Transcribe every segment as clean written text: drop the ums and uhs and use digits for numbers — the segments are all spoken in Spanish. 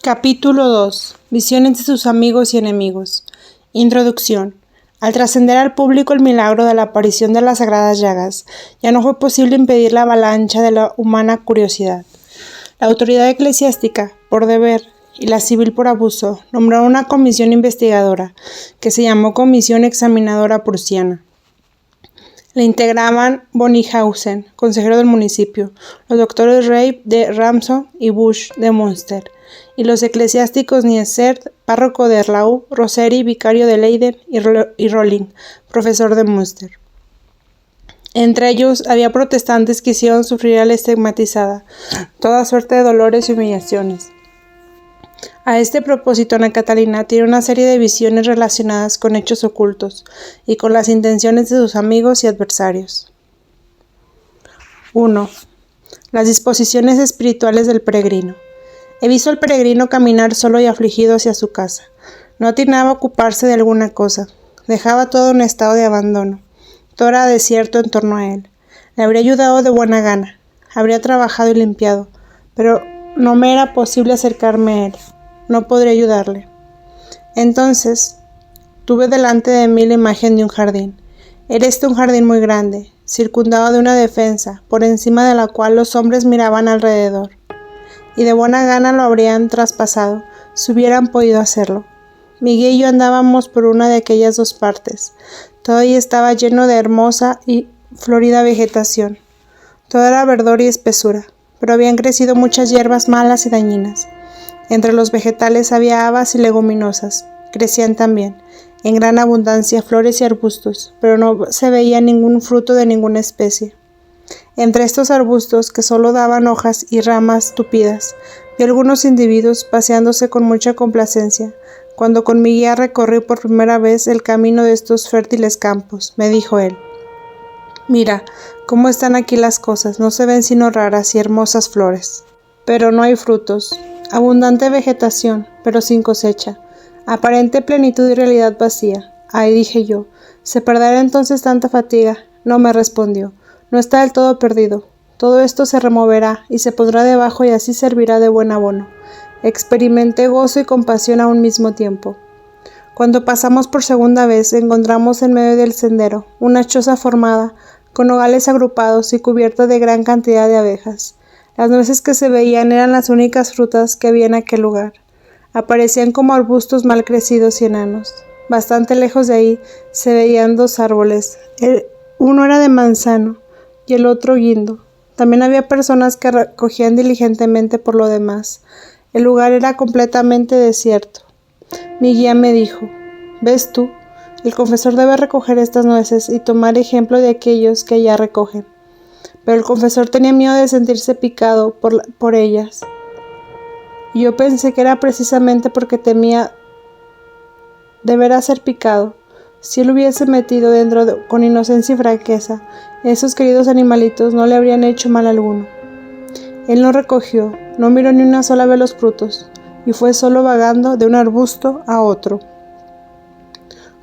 Capítulo 2. Visión entre sus amigos y enemigos. Introducción. Al trascender al público el milagro de la aparición de las sagradas llagas, ya no fue posible impedir la avalancha de la humana curiosidad. La autoridad eclesiástica, por deber, y la civil por abuso, nombraron una comisión investigadora, que se llamó Comisión Examinadora Prusiana. La integraban Bonninghausen, consejero del municipio, los doctores Reib de Ramson y Busch de Münster, y los eclesiásticos Niesert, párroco de Erlau, Roseri, vicario de Leiden, y Rolling, profesor de Münster. Entre ellos había protestantes que hicieron sufrir a la estigmatizada toda suerte de dolores y humillaciones. A este propósito, Ana Catalina tiene una serie de visiones relacionadas con hechos ocultos y con las intenciones de sus amigos y adversarios. 1. Las disposiciones espirituales del peregrino. He visto al peregrino caminar solo y afligido hacia su casa. No atinaba a ocuparse de alguna cosa. Dejaba todo en estado de abandono. Todo era desierto en torno a él. Le habría ayudado de buena gana. Habría trabajado y limpiado, pero no me era posible acercarme a él. No podría ayudarle. Entonces, tuve delante de mí la imagen de un jardín. Era un jardín muy grande, circundado de una defensa, por encima de la cual los hombres miraban alrededor, y de buena gana lo habrían traspasado, si hubieran podido hacerlo. Miguel y yo andábamos por una de aquellas dos partes. Todo ahí estaba lleno de hermosa y florida vegetación. Todo era verdor y espesura, pero habían crecido muchas hierbas malas y dañinas. Entre los vegetales había habas y leguminosas. Crecían también, en gran abundancia, flores y arbustos, pero no se veía ningún fruto de ninguna especie. Entre estos arbustos, que solo daban hojas y ramas tupidas, vi algunos individuos paseándose con mucha complacencia. Cuando con mi guía recorrí por primera vez el camino de estos fértiles campos, me dijo él: «Mira, cómo están aquí las cosas, no se ven sino raras y hermosas flores. Pero no hay frutos. Abundante vegetación, pero sin cosecha. Aparente plenitud y realidad vacía». Ay, dije yo, ¿se perderá entonces tanta fatiga? No, me respondió, no está del todo perdido. Todo esto se removerá y se pondrá debajo y así servirá de buen abono. Experimenté gozo y compasión a un mismo tiempo. Cuando pasamos por segunda vez, encontramos en medio del sendero una choza formada, con nogales agrupados y cubierta de gran cantidad de abejas. Las nueces que se veían eran las únicas frutas que había en aquel lugar. Aparecían como arbustos mal crecidos y enanos. Bastante lejos de ahí se veían dos árboles. Uno era de manzano y el otro guindo. También había personas que recogían diligentemente por lo demás. El lugar era completamente desierto. Mi guía me dijo: «¿Ves tú? El confesor debe recoger estas nueces y tomar ejemplo de aquellos que allá recogen». Pero el confesor tenía miedo de sentirse picado por ellas. Y yo pensé que era precisamente porque temía deberá ser picado. Si él hubiese metido dentro con inocencia y franqueza, esos queridos animalitos no le habrían hecho mal alguno. Él no recogió, no miró ni una sola vez los frutos, y fue solo vagando de un arbusto a otro.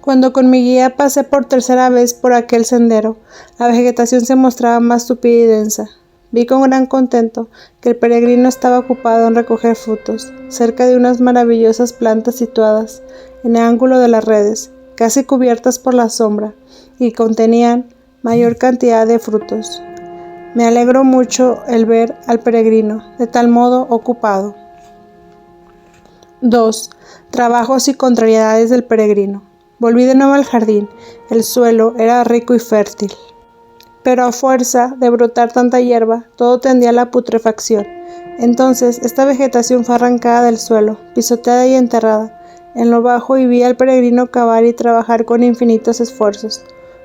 Cuando con mi guía pasé por tercera vez por aquel sendero, la vegetación se mostraba más tupida y densa. Vi con gran contento que el peregrino estaba ocupado en recoger frutos, cerca de unas maravillosas plantas situadas en el ángulo de las redes, casi cubiertas por la sombra, y contenían mayor cantidad de frutos. Me alegró mucho el ver al peregrino de tal modo ocupado. 2. Trabajos y contrariedades del peregrino. Volví de nuevo al jardín. El suelo era rico y fértil, pero a fuerza de brotar tanta hierba, todo tendía a la putrefacción. Entonces esta vegetación fue arrancada del suelo, pisoteada y enterrada en lo bajo, y vi al peregrino cavar y trabajar con infinitos esfuerzos.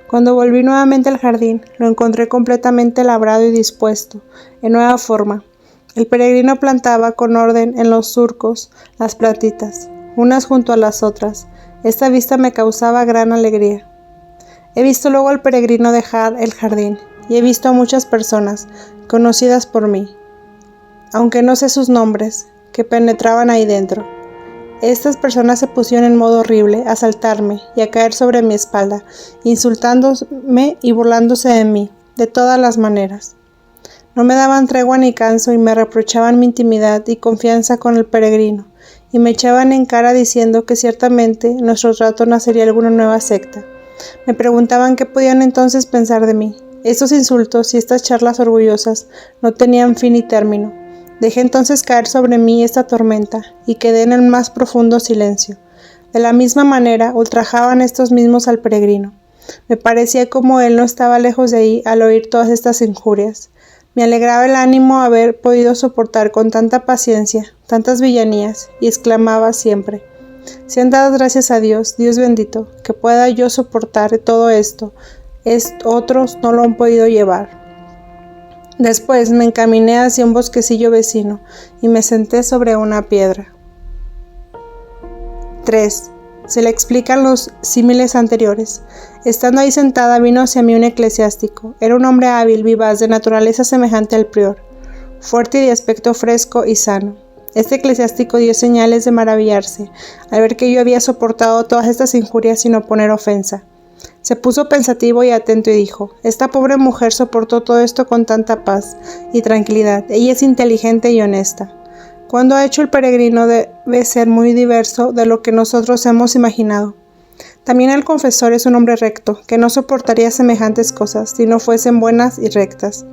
Cuando volví nuevamente al jardín, lo encontré completamente labrado y dispuesto, en nueva forma. El peregrino plantaba con orden en los surcos las plantitas, unas junto a las otras. Esta vista me causaba gran alegría. He visto luego al peregrino dejar el jardín, y he visto a muchas personas, conocidas por mí, aunque no sé sus nombres, que penetraban ahí dentro. Estas personas se pusieron en modo horrible a saltarme y a caer sobre mi espalda, insultándome y burlándose de mí, de todas las maneras. No me daban tregua ni canso y me reprochaban mi intimidad y confianza con el peregrino, y me echaban en cara diciendo que ciertamente nuestro trato nacería alguna nueva secta. Me preguntaban qué podían entonces pensar de mí. Estos insultos y estas charlas orgullosas no tenían fin ni término. Dejé entonces caer sobre mí esta tormenta y quedé en el más profundo silencio. De la misma manera ultrajaban estos mismos al peregrino. Me parecía como él no estaba lejos de ahí al oír todas estas injurias. Me alegraba el ánimo haber podido soportar con tanta paciencia tantas villanías, y exclamaba siempre: sean dadas gracias a Dios, Dios bendito, que pueda yo soportar todo esto, otros no lo han podido llevar. Después me encaminé hacia un bosquecillo vecino y me senté sobre una piedra. 3. Se le explican los símiles anteriores. Estando ahí sentada vino hacia mí un eclesiástico. Era un hombre hábil, vivaz, de naturaleza semejante al prior, fuerte y de aspecto fresco y sano. Este eclesiástico dio señales de maravillarse al ver que yo había soportado todas estas injurias sin oponer ofensa. Se puso pensativo y atento y dijo: esta pobre mujer soportó todo esto con tanta paz y tranquilidad. Ella es inteligente y honesta. Cuando ha hecho el peregrino debe ser muy diverso de lo que nosotros hemos imaginado. También el confesor es un hombre recto, que no soportaría semejantes cosas si no fuesen buenas y rectas.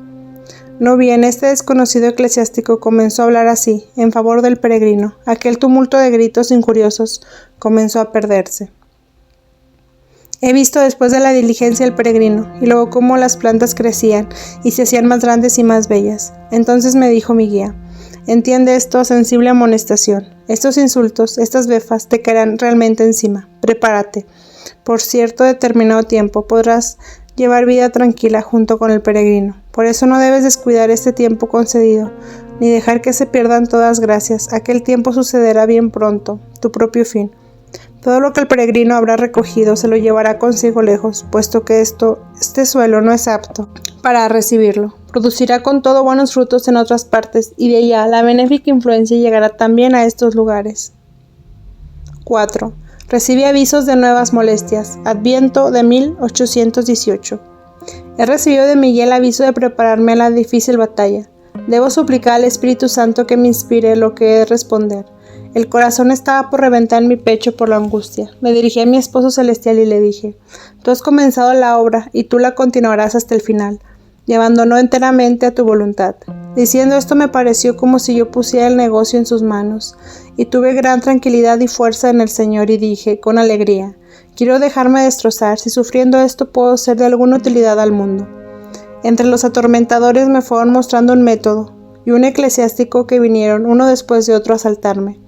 No bien, este desconocido eclesiástico comenzó a hablar así, en favor del peregrino, aquel tumulto de gritos injuriosos comenzó a perderse. He visto después de la diligencia del peregrino, y luego cómo las plantas crecían y se hacían más grandes y más bellas. Entonces me dijo mi guía: entiende esto, sensible amonestación. Estos insultos, estas befas, te caerán realmente encima. Prepárate. Por cierto determinado tiempo podrás llevar vida tranquila junto con el peregrino. Por eso no debes descuidar este tiempo concedido, ni dejar que se pierdan todas gracias. Aquel tiempo sucederá bien pronto, tu propio fin. Todo lo que el peregrino habrá recogido se lo llevará consigo lejos, puesto que este suelo no es apto para recibirlo. Producirá con todo buenos frutos en otras partes, y de allá la benéfica influencia llegará también a estos lugares. 4. Recibí avisos de nuevas molestias. Adviento de 1818. He recibido de Miguel el aviso de prepararme a la difícil batalla. Debo suplicar al Espíritu Santo que me inspire lo que he de responder. El corazón estaba por reventar en mi pecho por la angustia. Me dirigí a mi esposo celestial y le dije: tú has comenzado la obra y tú la continuarás hasta el final, llevándolo enteramente a tu voluntad. Diciendo esto me pareció como si yo pusiera el negocio en sus manos, y tuve gran tranquilidad y fuerza en el Señor y dije con alegría: quiero dejarme destrozar, si sufriendo esto puedo ser de alguna utilidad al mundo. Entre los atormentadores me fueron mostrando un método, y un eclesiástico que vinieron uno después de otro a asaltarme.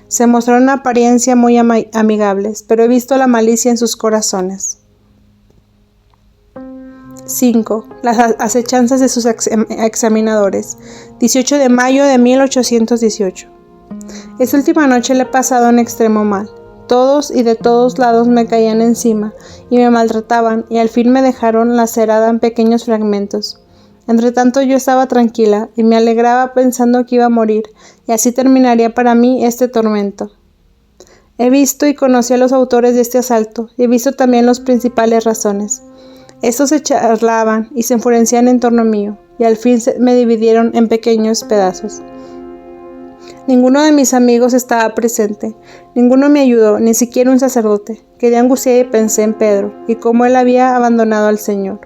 Se mostraron en apariencia muy amigables, pero he visto la malicia en sus corazones. 5. Las acechanzas de sus examinadores. 18 de mayo de 1818. Esta última noche le he pasado en extremo mal. Todos y de todos lados me caían encima y me maltrataban, y al fin me dejaron lacerada en pequeños fragmentos. Entretanto yo estaba tranquila y me alegraba pensando que iba a morir, y así terminaría para mí este tormento. He visto y conocí a los autores de este asalto, y he visto también las principales razones. Estos se charlaban y se enfurecían en torno mío, y al fin me dividieron en pequeños pedazos. Ninguno de mis amigos estaba presente, ninguno me ayudó, ni siquiera un sacerdote. Quedé angustiada y pensé en Pedro, y cómo él había abandonado al Señor.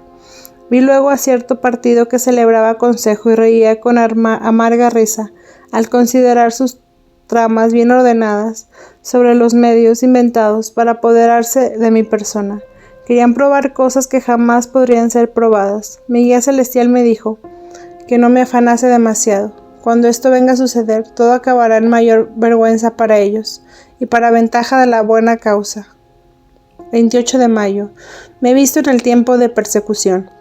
Vi luego a cierto partido que celebraba consejo y reía con amarga risa, al considerar sus tramas bien ordenadas sobre los medios inventados para apoderarse de mi persona. Querían probar cosas que jamás podrían ser probadas. Mi guía celestial me dijo que no me afanase demasiado. Cuando esto venga a suceder, todo acabará en mayor vergüenza para ellos, y para ventaja de la buena causa. 28 de mayo. Me he visto en el tiempo de persecución,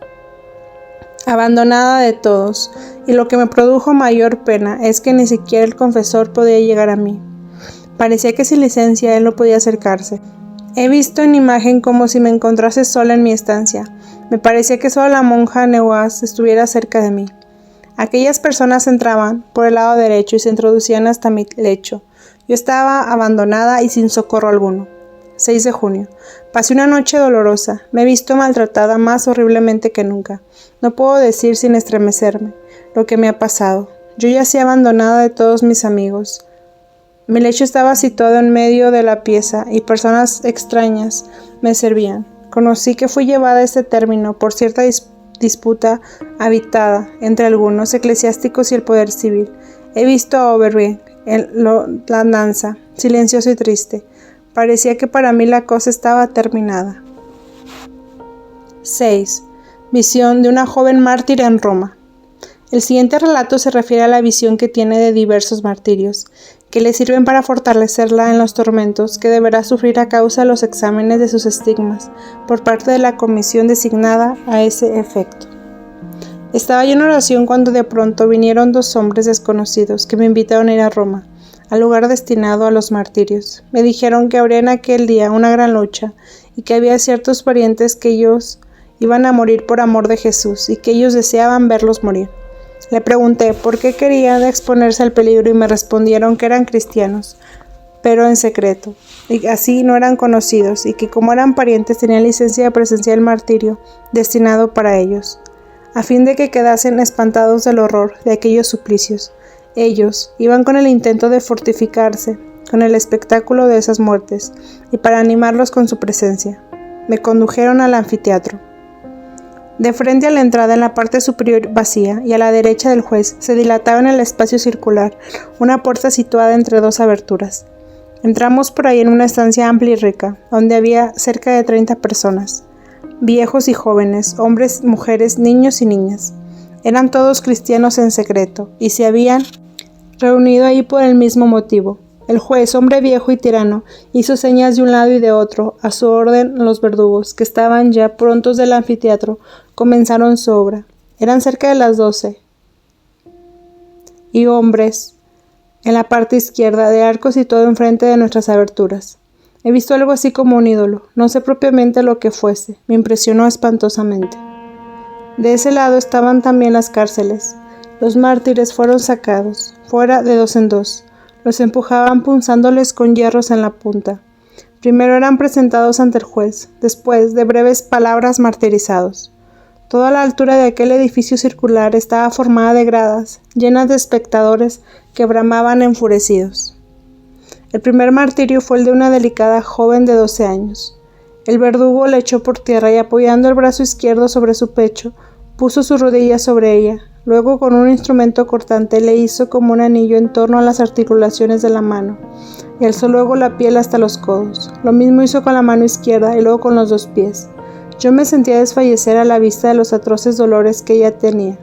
abandonada de todos, y lo que me produjo mayor pena es que ni siquiera el confesor podía llegar a mí. Parecía que sin licencia él no podía acercarse. He visto en imagen como si me encontrase sola en mi estancia. Me parecía que solo la monja Neuaz estuviera cerca de mí. Aquellas personas entraban por el lado derecho y se introducían hasta mi lecho. Yo estaba abandonada y sin socorro alguno. 6 de junio. Pasé una noche dolorosa. Me he visto maltratada más horriblemente que nunca. No puedo decir sin estremecerme lo que me ha pasado. Yo yacía abandonada de todos mis amigos. Mi lecho estaba situado en medio de la pieza y personas extrañas me servían. Conocí que fui llevada a este término por cierta disputa habitada entre algunos eclesiásticos y el poder civil. He visto a Oberby en la danza, silencioso y triste. Parecía que para mí la cosa estaba terminada. 6. Visión de una joven mártir en Roma. El siguiente relato se refiere a la visión que tiene de diversos martirios, que le sirven para fortalecerla en los tormentos que deberá sufrir a causa de los exámenes de sus estigmas por parte de la comisión designada a ese efecto. Estaba yo en oración cuando de pronto vinieron 2 hombres desconocidos que me invitaron a ir a Roma, al lugar destinado a los martirios. Me dijeron que habría en aquel día una gran lucha y que había ciertos parientes que ellos iban a morir por amor de Jesús y que ellos deseaban verlos morir. Le pregunté por qué querían exponerse al peligro y me respondieron que eran cristianos, pero en secreto, y así no eran conocidos, y que como eran parientes tenían licencia de presenciar el martirio destinado para ellos, a fin de que quedasen espantados del horror de aquellos suplicios. Ellos iban con el intento de fortificarse con el espectáculo de esas muertes, y para animarlos con su presencia. Me condujeron al anfiteatro. De frente a la entrada, en la parte superior vacía y a la derecha del juez, se dilataba en el espacio circular una puerta situada entre 2 aberturas. Entramos por ahí en una estancia amplia y rica, donde había cerca de 30 personas, viejos y jóvenes, hombres, mujeres, niños y niñas. Eran todos cristianos en secreto, y se habían reunido ahí por el mismo motivo. El juez, hombre viejo y tirano, hizo señas de un lado y de otro. A su orden, los verdugos, que estaban ya prontos del anfiteatro, comenzaron su obra. Eran cerca de las 12. Y hombres, en la parte izquierda, de arco situado enfrente de nuestras aberturas. He visto algo así como un ídolo. No sé propiamente lo que fuese. Me impresionó espantosamente. De ese lado estaban también las cárceles. Los mártires fueron sacados, fuera de 2 en 2. Los empujaban punzándoles con hierros en la punta. Primero eran presentados ante el juez, después de breves palabras martirizados. Toda la altura de aquel edificio circular estaba formada de gradas, llenas de espectadores que bramaban enfurecidos. El primer martirio fue el de una delicada joven de 12 años. El verdugo la echó por tierra y apoyando el brazo izquierdo sobre su pecho, puso sus rodillas sobre ella. Luego con un instrumento cortante le hizo como un anillo en torno a las articulaciones de la mano, y alzó luego la piel hasta los codos. Lo mismo hizo con la mano izquierda y luego con los 2 pies. Yo me sentía desfallecer a la vista de los atroces dolores que ella tenía.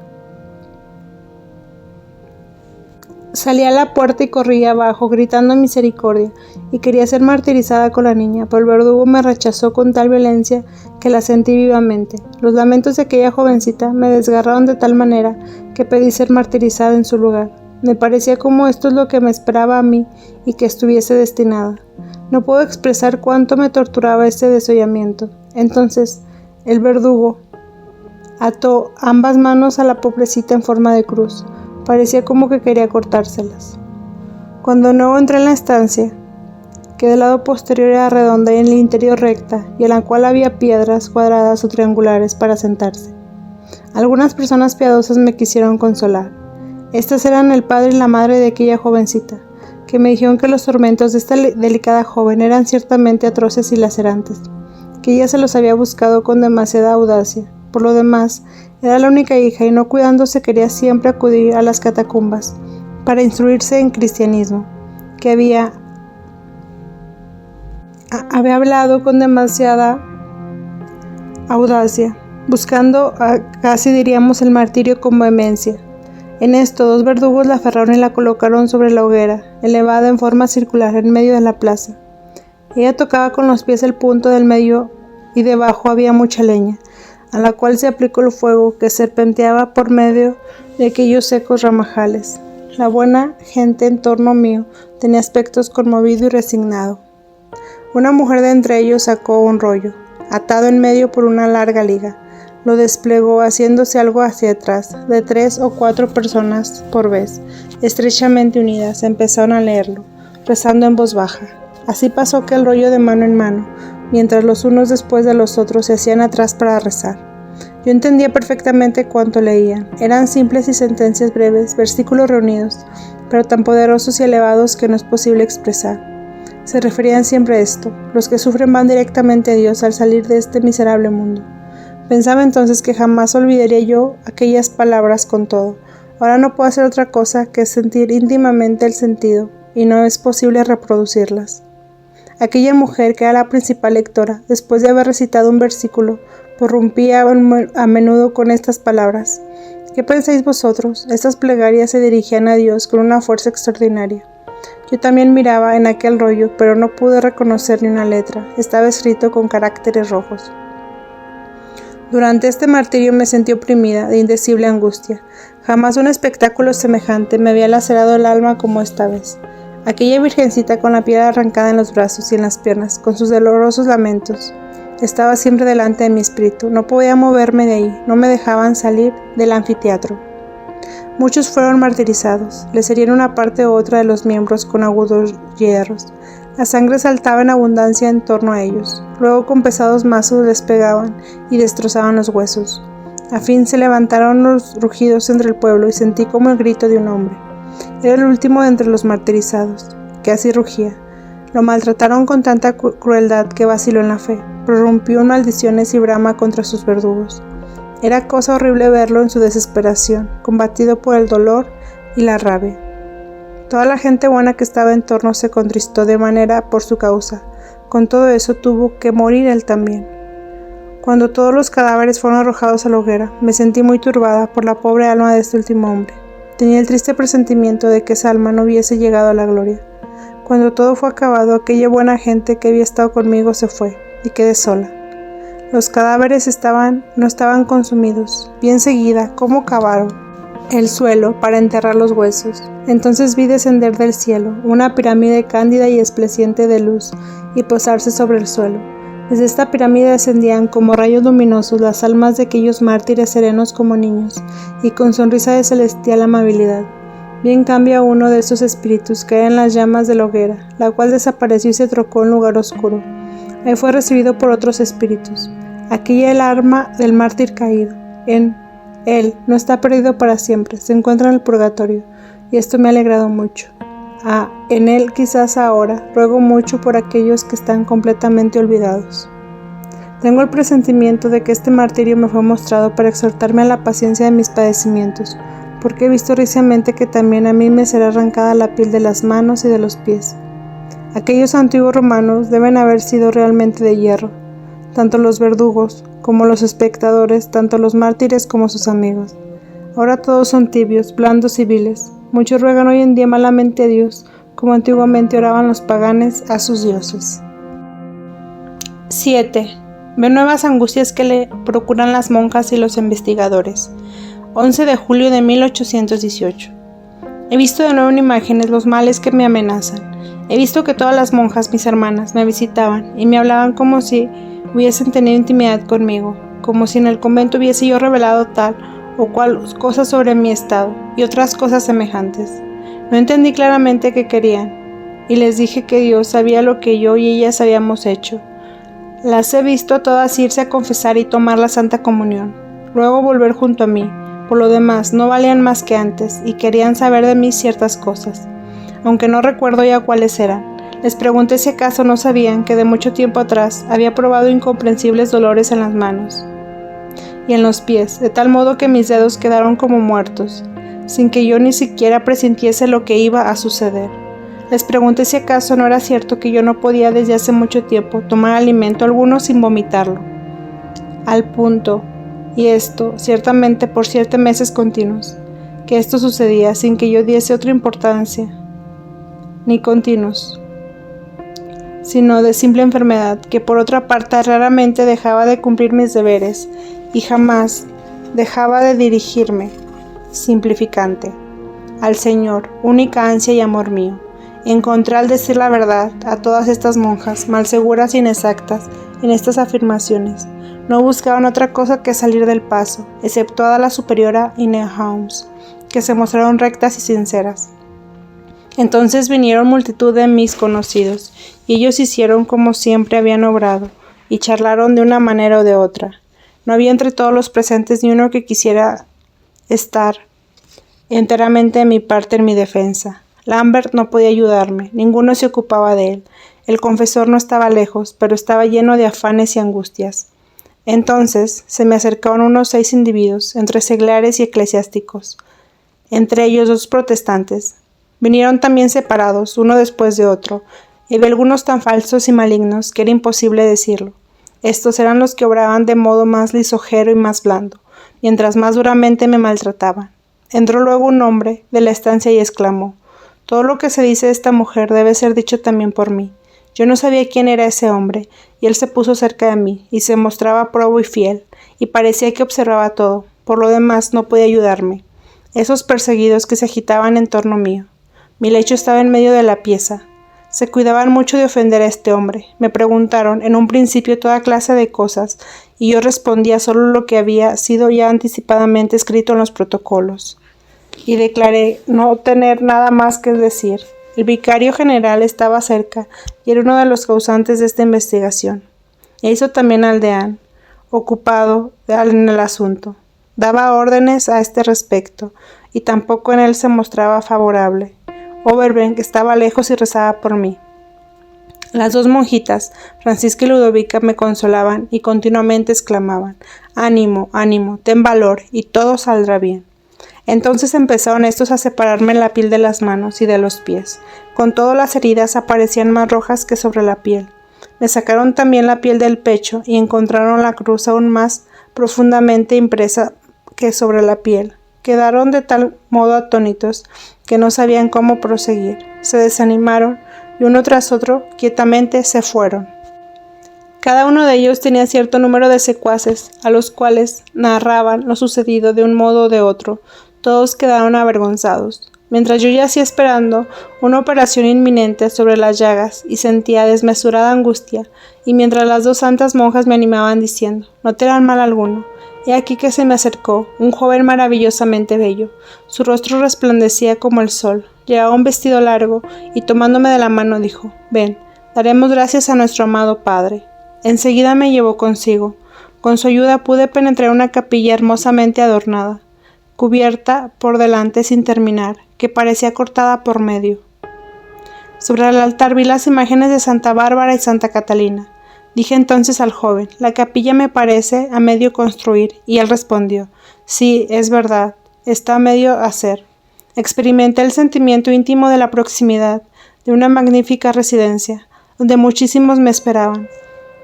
Salí a la puerta y corrí abajo, gritando misericordia, y quería ser martirizada con la niña, pero el verdugo me rechazó con tal violencia que la sentí vivamente. Los lamentos de aquella jovencita me desgarraron de tal manera que pedí ser martirizada en su lugar. Me parecía como esto es lo que me esperaba a mí y que estuviese destinada. No puedo expresar cuánto me torturaba este desollamiento. Entonces, el verdugo ató ambas manos a la pobrecita en forma de cruz. Parecía como que quería cortárselas. Cuando nuevo entré en la estancia, que del lado posterior era redonda y en el interior recta, y en la cual había piedras cuadradas o triangulares para sentarse. Algunas personas piadosas me quisieron consolar. Estas eran el padre y la madre de aquella jovencita, que me dijeron que los tormentos de esta delicada joven eran ciertamente atroces y lacerantes, que ella se los había buscado con demasiada audacia. Por lo demás, era la única hija y no cuidándose quería siempre acudir a las catacumbas para instruirse en cristianismo, que había hablado con demasiada audacia, buscando casi diríamos el martirio con vehemencia. En esto 2 verdugos la aferraron y la colocaron sobre la hoguera, elevada en forma circular en medio de la plaza. Ella tocaba con los pies el punto del medio y debajo había mucha leña, a la cual se aplicó el fuego que serpenteaba por medio de aquellos secos ramajales. La buena gente en torno mío tenía aspectos conmovido y resignado. Una mujer de entre ellos sacó un rollo, atado en medio por una larga liga. Lo desplegó haciéndose algo hacia atrás, de 3 o 4 personas por vez, estrechamente unidas, empezaron a leerlo, rezando en voz baja. Así pasó aquel rollo de mano en mano, mientras los unos después de los otros se hacían atrás para rezar. Yo entendía perfectamente cuánto leían. Eran simples y sentencias breves, versículos reunidos, pero tan poderosos y elevados que no es posible expresar. Se referían siempre a esto: los que sufren van directamente a Dios al salir de este miserable mundo. Pensaba entonces que jamás olvidaría yo aquellas palabras con todo. Ahora no puedo hacer otra cosa que sentir íntimamente el sentido, y no es posible reproducirlas. Aquella mujer, que era la principal lectora, después de haber recitado un versículo, prorrumpía a menudo con estas palabras: ¿qué pensáis vosotros? Estas plegarias se dirigían a Dios con una fuerza extraordinaria. Yo también miraba en aquel rollo, pero no pude reconocer ni una letra. Estaba escrito con caracteres rojos. Durante este martirio me sentí oprimida de indecible angustia. Jamás un espectáculo semejante me había lacerado el alma como esta vez. Aquella virgencita con la piel arrancada en los brazos y en las piernas, con sus dolorosos lamentos, estaba siempre delante de mi espíritu. No podía moverme de ahí, no me dejaban salir del anfiteatro. Muchos fueron martirizados, les herían una parte u otra de los miembros con agudos hierros. La sangre saltaba en abundancia en torno a ellos. Luego con pesados mazos les pegaban y destrozaban los huesos. A fin se levantaron los rugidos entre el pueblo y sentí como el grito de un hombre. Era el último de entre los martirizados, que así rugía. Lo maltrataron con tanta crueldad que vaciló en la fe. Prorrumpió en maldiciones y brama contra sus verdugos. Era cosa horrible verlo en su desesperación, combatido por el dolor y la rabia. Toda la gente buena que estaba en torno se contristó de manera por su causa. Con todo eso tuvo que morir él también. Cuando todos los cadáveres fueron arrojados a la hoguera, me sentí muy turbada por la pobre alma de este último hombre. Tenía el triste presentimiento de que esa alma no hubiese llegado a la gloria. Cuando todo fue acabado, aquella buena gente que había estado conmigo se fue, y quedé sola. Los cadáveres no estaban consumidos. Vi enseguida cómo cavaron el suelo para enterrar los huesos. Entonces vi descender del cielo una pirámide cándida y espleciente de luz y posarse sobre el suelo. Desde esta pirámide descendían como rayos luminosos las almas de aquellos mártires serenos como niños y con sonrisa de celestial amabilidad. Vi en cambio a uno de esos espíritus caer en las llamas de la hoguera, la cual desapareció y se trocó en lugar oscuro. Ahí fue recibido por otros espíritus. Aquella es el alma del mártir caído. Él no está perdido para siempre, se encuentra en el purgatorio, y esto me ha alegrado mucho. En él quizás ahora ruego mucho por aquellos que están completamente olvidados. Tengo el presentimiento de que este martirio me fue mostrado para exhortarme a la paciencia de mis padecimientos, porque he visto recientemente que también a mí me será arrancada la piel de las manos y de los pies. Aquellos antiguos romanos deben haber sido realmente de hierro, tanto los verdugos como los espectadores, tanto los mártires como sus amigos. Ahora todos son tibios, blandos y viles. Muchos ruegan hoy en día malamente a Dios, como antiguamente oraban los paganes a sus dioses. 7. Ve nuevas angustias que le procuran las monjas y los investigadores. 11 de julio de 1818. He visto de nuevo en imágenes los males que me amenazan. He visto que todas las monjas, mis hermanas, me visitaban y me hablaban como si hubiesen tenido intimidad conmigo, como si en el convento hubiese yo revelado tal o cual cosa sobre mi estado y otras cosas semejantes. No entendí claramente qué querían, y les dije que Dios sabía lo que yo y ellas habíamos hecho. Las he visto a todas irse a confesar y tomar la Santa Comunión, luego volver junto a mí. Por lo demás, no valían más que antes, y querían saber de mí ciertas cosas, aunque no recuerdo ya cuáles eran. Les pregunté si acaso no sabían que de mucho tiempo atrás había probado incomprensibles dolores en las manos y en los pies, de tal modo que mis dedos quedaron como muertos, sin que yo ni siquiera presintiese lo que iba a suceder. Les pregunté si acaso no era cierto que yo no podía desde hace mucho tiempo tomar alimento alguno sin vomitarlo. Al punto, y esto ciertamente por 7 meses continuos, que esto sucedía sin que yo diese otra importancia, ni continuos, sino de simple enfermedad, que por otra parte raramente dejaba de cumplir mis deberes y jamás dejaba de dirigirme, simplificante, al Señor, única ansia y amor mío. Encontré al decir la verdad a todas estas monjas, mal seguras y inexactas en estas afirmaciones. No buscaban otra cosa que salir del paso, exceptuada la superiora y Neuhaus, que se mostraron rectas y sinceras. Entonces vinieron multitud de mis conocidos, y ellos hicieron como siempre habían obrado, y charlaron de una manera o de otra. No había entre todos los presentes ni uno que quisiera estar enteramente de mi parte en mi defensa. Lambert no podía ayudarme, ninguno se ocupaba de él. El confesor no estaba lejos, pero estaba lleno de afanes y angustias. Entonces se me acercaron unos 6 individuos, entre seglares y eclesiásticos, entre ellos 2 protestantes. Vinieron también separados, uno después de otro, y vi algunos tan falsos y malignos que era imposible decirlo. Estos eran los que obraban de modo más lisonjero y más blando, mientras más duramente me maltrataban. Entró luego un hombre de la estancia y exclamó: «Todo lo que se dice de esta mujer debe ser dicho también por mí». Yo no sabía quién era ese hombre, y él se puso cerca de mí, y se mostraba probo y fiel, y parecía que observaba todo. Por lo demás no podía ayudarme. Esos perseguidos que se agitaban en torno mío. Mi lecho estaba en medio de la pieza. Se cuidaban mucho de ofender a este hombre. Me preguntaron en un principio toda clase de cosas, y yo respondía solo lo que había sido ya anticipadamente escrito en los protocolos. Y declaré no tener nada más que decir. El vicario general estaba cerca y era uno de los causantes de esta investigación. E hizo también al deán, ocupado en el asunto. Daba órdenes a este respecto, y tampoco en él se mostraba favorable. Overbeck estaba lejos y rezaba por mí. Las 2 monjitas, Francisca y Ludovica, me consolaban y continuamente exclamaban: «Ánimo, ánimo, ten valor, y todo saldrá bien». Entonces empezaron estos a separarme la piel de las manos y de los pies. Con todo las heridas aparecían más rojas que sobre la piel. Me sacaron también la piel del pecho y encontraron la cruz aún más profundamente impresa que sobre la piel. Quedaron de tal modo atónitos que no sabían cómo proseguir. Se desanimaron y uno tras otro quietamente se fueron. Cada uno de ellos tenía cierto número de secuaces, a los cuales narraban lo sucedido de un modo o de otro. Todos quedaron avergonzados. Mientras yo yacía esperando una operación inminente sobre las llagas y sentía desmesurada angustia, y mientras las 2 santas monjas me animaban diciendo: «No te harán mal alguno», he aquí que se me acercó un joven maravillosamente bello. Su rostro resplandecía como el sol, llevaba un vestido largo y tomándome de la mano dijo: «Ven, daremos gracias a nuestro amado Padre». Enseguida me llevó consigo. Con su ayuda pude penetrar en una capilla hermosamente adornada, cubierta por delante sin terminar, que parecía cortada por medio. Sobre el altar vi las imágenes de Santa Bárbara y Santa Catalina. Dije entonces al joven: «La capilla me parece a medio construir», y él respondió: «Sí, es verdad, está a medio hacer». Experimenté el sentimiento íntimo de la proximidad de una magnífica residencia, donde muchísimos me esperaban.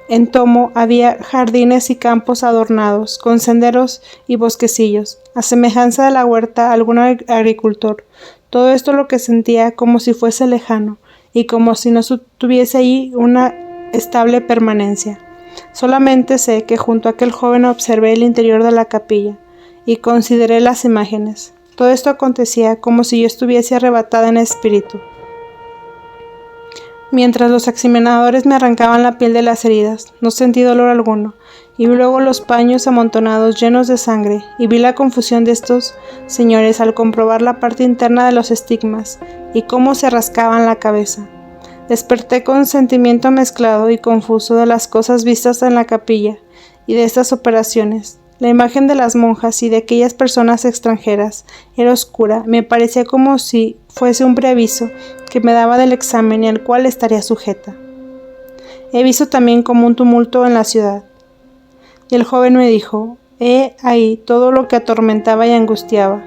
En Tomo había jardines y campos adornados, con senderos y bosquecillos, a semejanza de la huerta de algún agricultor. Todo esto lo que sentía como si fuese lejano, y como si no tuviese allí una estable permanencia. Solamente sé que junto a aquel joven observé el interior de la capilla, y consideré las imágenes. Todo esto acontecía como si yo estuviese arrebatada en espíritu. Mientras los examinadores me arrancaban la piel de las heridas, no sentí dolor alguno, y vi luego los paños amontonados llenos de sangre, y vi la confusión de estos señores al comprobar la parte interna de los estigmas, y cómo se rascaban la cabeza. Desperté con sentimiento mezclado y confuso de las cosas vistas en la capilla, y de estas operaciones. La imagen de las monjas y de aquellas personas extranjeras era oscura, me parecía como si fuese un preaviso que me daba del examen y al cual estaría sujeta. He visto también como un tumulto en la ciudad. Y el joven me dijo: «He ahí todo lo que atormentaba y angustiaba.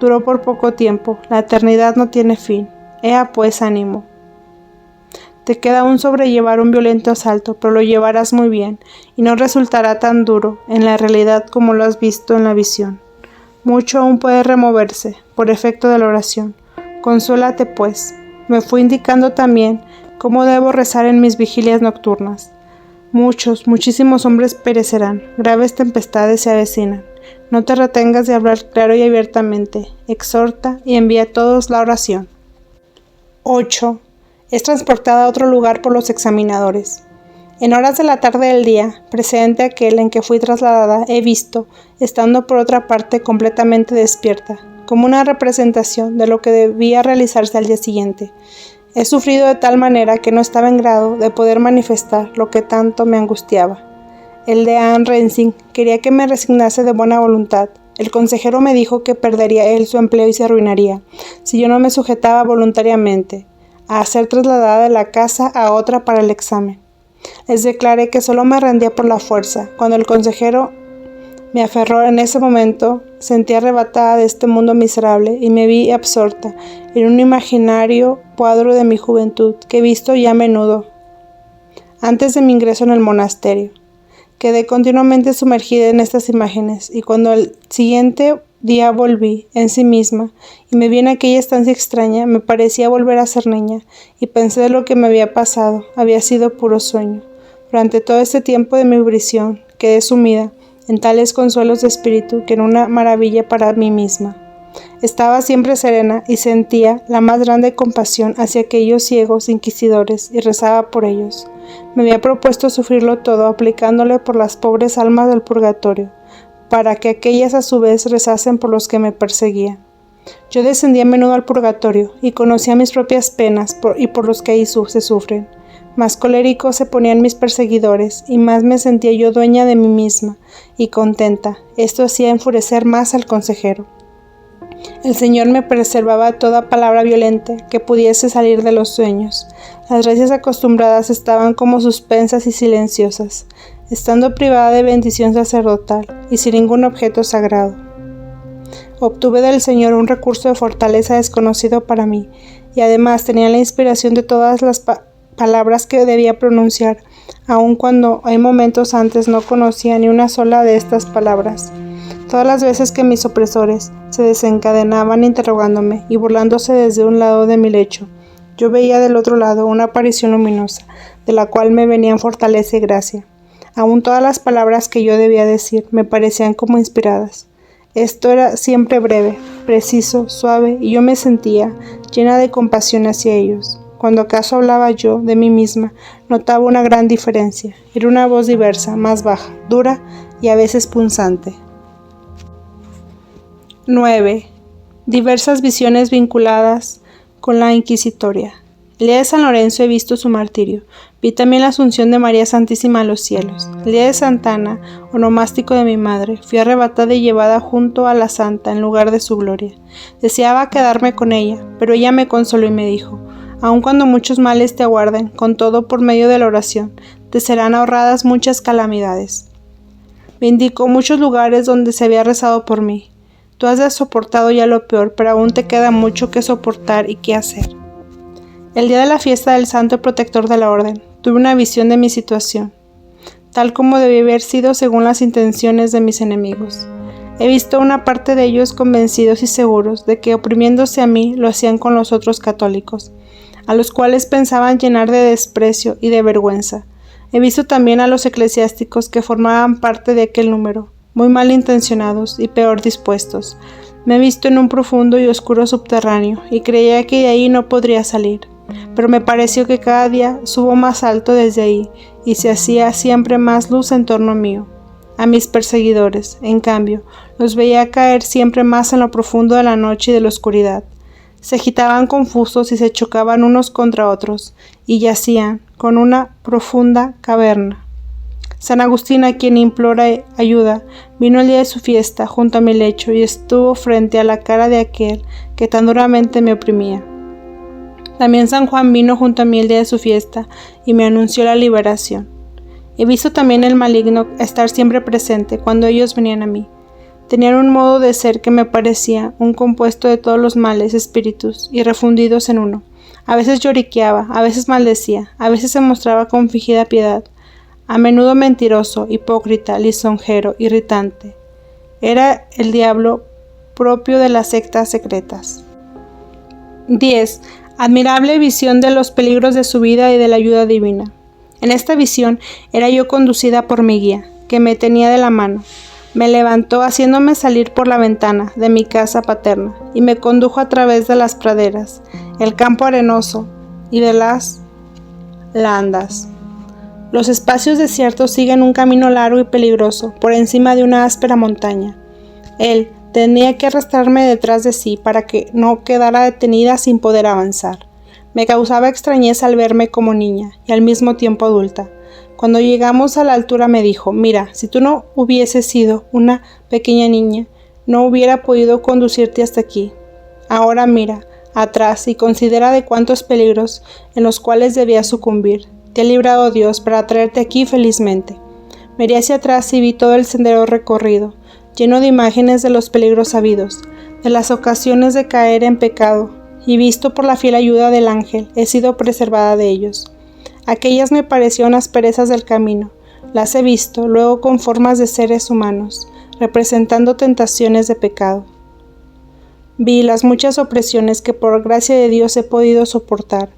Duró por poco tiempo, la eternidad no tiene fin. Ea pues, ánimo. Te queda aún sobrellevar un violento asalto, pero lo llevarás muy bien, y no resultará tan duro en la realidad como lo has visto en la visión. Mucho aún puede removerse, por efecto de la oración. Consuélate, pues». Me fue indicando también cómo debo rezar en mis vigilias nocturnas. Muchísimos hombres perecerán, graves tempestades se avecinan. No te retengas de hablar claro y abiertamente, exhorta y envía a todos la oración. 8. Es transportada a otro lugar por los examinadores. En horas de la tarde del día, precedente a aquel en que fui trasladada, he visto, estando por otra parte completamente despierta, como una representación de lo que debía realizarse al día siguiente. He sufrido de tal manera que no estaba en grado de poder manifestar lo que tanto me angustiaba. El deán Rensing quería que me resignase de buena voluntad, El consejero me dijo que perdería él su empleo y se arruinaría si yo no me sujetaba voluntariamente a ser trasladada de la casa a otra para el examen. Les declaré que solo me rendía por la fuerza. Cuando el consejero me aferró en ese momento, sentí arrebatada de este mundo miserable y me vi absorta en un imaginario cuadro de mi juventud que he visto ya a menudo antes de mi ingreso en el monasterio. Quedé continuamente sumergida en estas imágenes y cuando al siguiente día volví en sí misma y me vi en aquella estancia extraña, me parecía volver a ser niña y pensé de lo que me había pasado, había sido puro sueño. Durante todo este tiempo de mi prisión quedé sumida en tales consuelos de espíritu que era una maravilla para mí misma. Estaba siempre serena y sentía la más grande compasión hacia aquellos ciegos inquisidores y rezaba por ellos. Me había propuesto sufrirlo todo aplicándole por las pobres almas del purgatorio, para que aquellas a su vez rezasen por los que me perseguían. Yo descendía a menudo al purgatorio y conocía mis propias penas y por los que ahí se sufren. Más coléricos se ponían mis perseguidores y más me sentía yo dueña de mí misma y contenta. Esto hacía enfurecer más al consejero. El Señor me preservaba toda palabra violenta que pudiese salir de los sueños. Las gracias acostumbradas estaban como suspensas y silenciosas, estando privada de bendición sacerdotal y sin ningún objeto sagrado. Obtuve del Señor un recurso de fortaleza desconocido para mí, y además tenía la inspiración de todas las palabras que debía pronunciar, aun cuando hay momentos antes no conocía ni una sola de estas palabras. Todas las veces que mis opresores se desencadenaban interrogándome y burlándose desde un lado de mi lecho, yo veía del otro lado una aparición luminosa, de la cual me venían fortaleza y gracia. Aún todas las palabras que yo debía decir me parecían como inspiradas. Esto era siempre breve, preciso, suave, y yo me sentía llena de compasión hacia ellos. Cuando acaso hablaba yo de mí misma, notaba una gran diferencia. Era una voz diversa, más baja, dura y a veces punzante. 9. Diversas visiones vinculadas con la inquisitoria. El día de San Lorenzo he visto su martirio. Vi también la asunción de María Santísima a los cielos. El día de Santa Ana, onomástico de mi madre, fui arrebatada y llevada junto a la santa en lugar de su gloria. Deseaba quedarme con ella, pero ella me consoló y me dijo: aun cuando muchos males te aguarden, con todo por medio de la oración, te serán ahorradas muchas calamidades. Me indicó muchos lugares donde se había rezado por mí. Tú has soportado ya lo peor, pero aún te queda mucho que soportar y que hacer. El día de la fiesta del Santo Protector de la Orden, tuve una visión de mi situación, tal como debía haber sido según las intenciones de mis enemigos. He visto una parte de ellos convencidos y seguros de que oprimiéndose a mí lo hacían con los otros católicos, a los cuales pensaban llenar de desprecio y de vergüenza. He visto también a los eclesiásticos que formaban parte de aquel número, muy mal intencionados y peor dispuestos. Me he visto en un profundo y oscuro subterráneo y creía que de ahí no podría salir, pero me pareció que cada día subo más alto desde ahí y se hacía siempre más luz en torno mío. A mis perseguidores, en cambio, los veía caer siempre más en lo profundo de la noche y de la oscuridad. Se agitaban confusos y se chocaban unos contra otros y yacían con una profunda caverna. San Agustín, a quien implora ayuda, vino el día de su fiesta junto a mi lecho y estuvo frente a la cara de aquel que tan duramente me oprimía. También San Juan vino junto a mí el día de su fiesta y me anunció la liberación. He visto también el maligno estar siempre presente cuando ellos venían a mí. Tenían un modo de ser que me parecía un compuesto de todos los males espíritus y refundidos en uno. A veces lloriqueaba, a veces maldecía, a veces se mostraba con fingida piedad, a menudo mentiroso, hipócrita, lisonjero, irritante. Era el diablo propio de las sectas secretas. 10. Admirable visión de los peligros de su vida y de la ayuda divina. En esta visión era yo conducida por mi guía, que me tenía de la mano. Me levantó haciéndome salir por la ventana de mi casa paterna y me condujo a través de las praderas, el campo arenoso y de las landas. Los espacios desiertos siguen un camino largo y peligroso por encima de una áspera montaña. Él tenía que arrastrarme detrás de sí para que no quedara detenida sin poder avanzar. Me causaba extrañeza al verme como niña y al mismo tiempo adulta. Cuando llegamos a la altura me dijo: mira, si tú no hubieses sido una pequeña niña, no hubiera podido conducirte hasta aquí. Ahora mira atrás y considera de cuántos peligros en los cuales debías sucumbir te ha librado Dios para traerte aquí felizmente. Miré hacia atrás y vi todo el sendero recorrido, lleno de imágenes de los peligros habidos, de las ocasiones de caer en pecado, y visto por la fiel ayuda del ángel, he sido preservada de ellos. Aquellas me parecieron asperezas del camino, las he visto luego con formas de seres humanos, representando tentaciones de pecado. Vi las muchas opresiones que por gracia de Dios he podido soportar.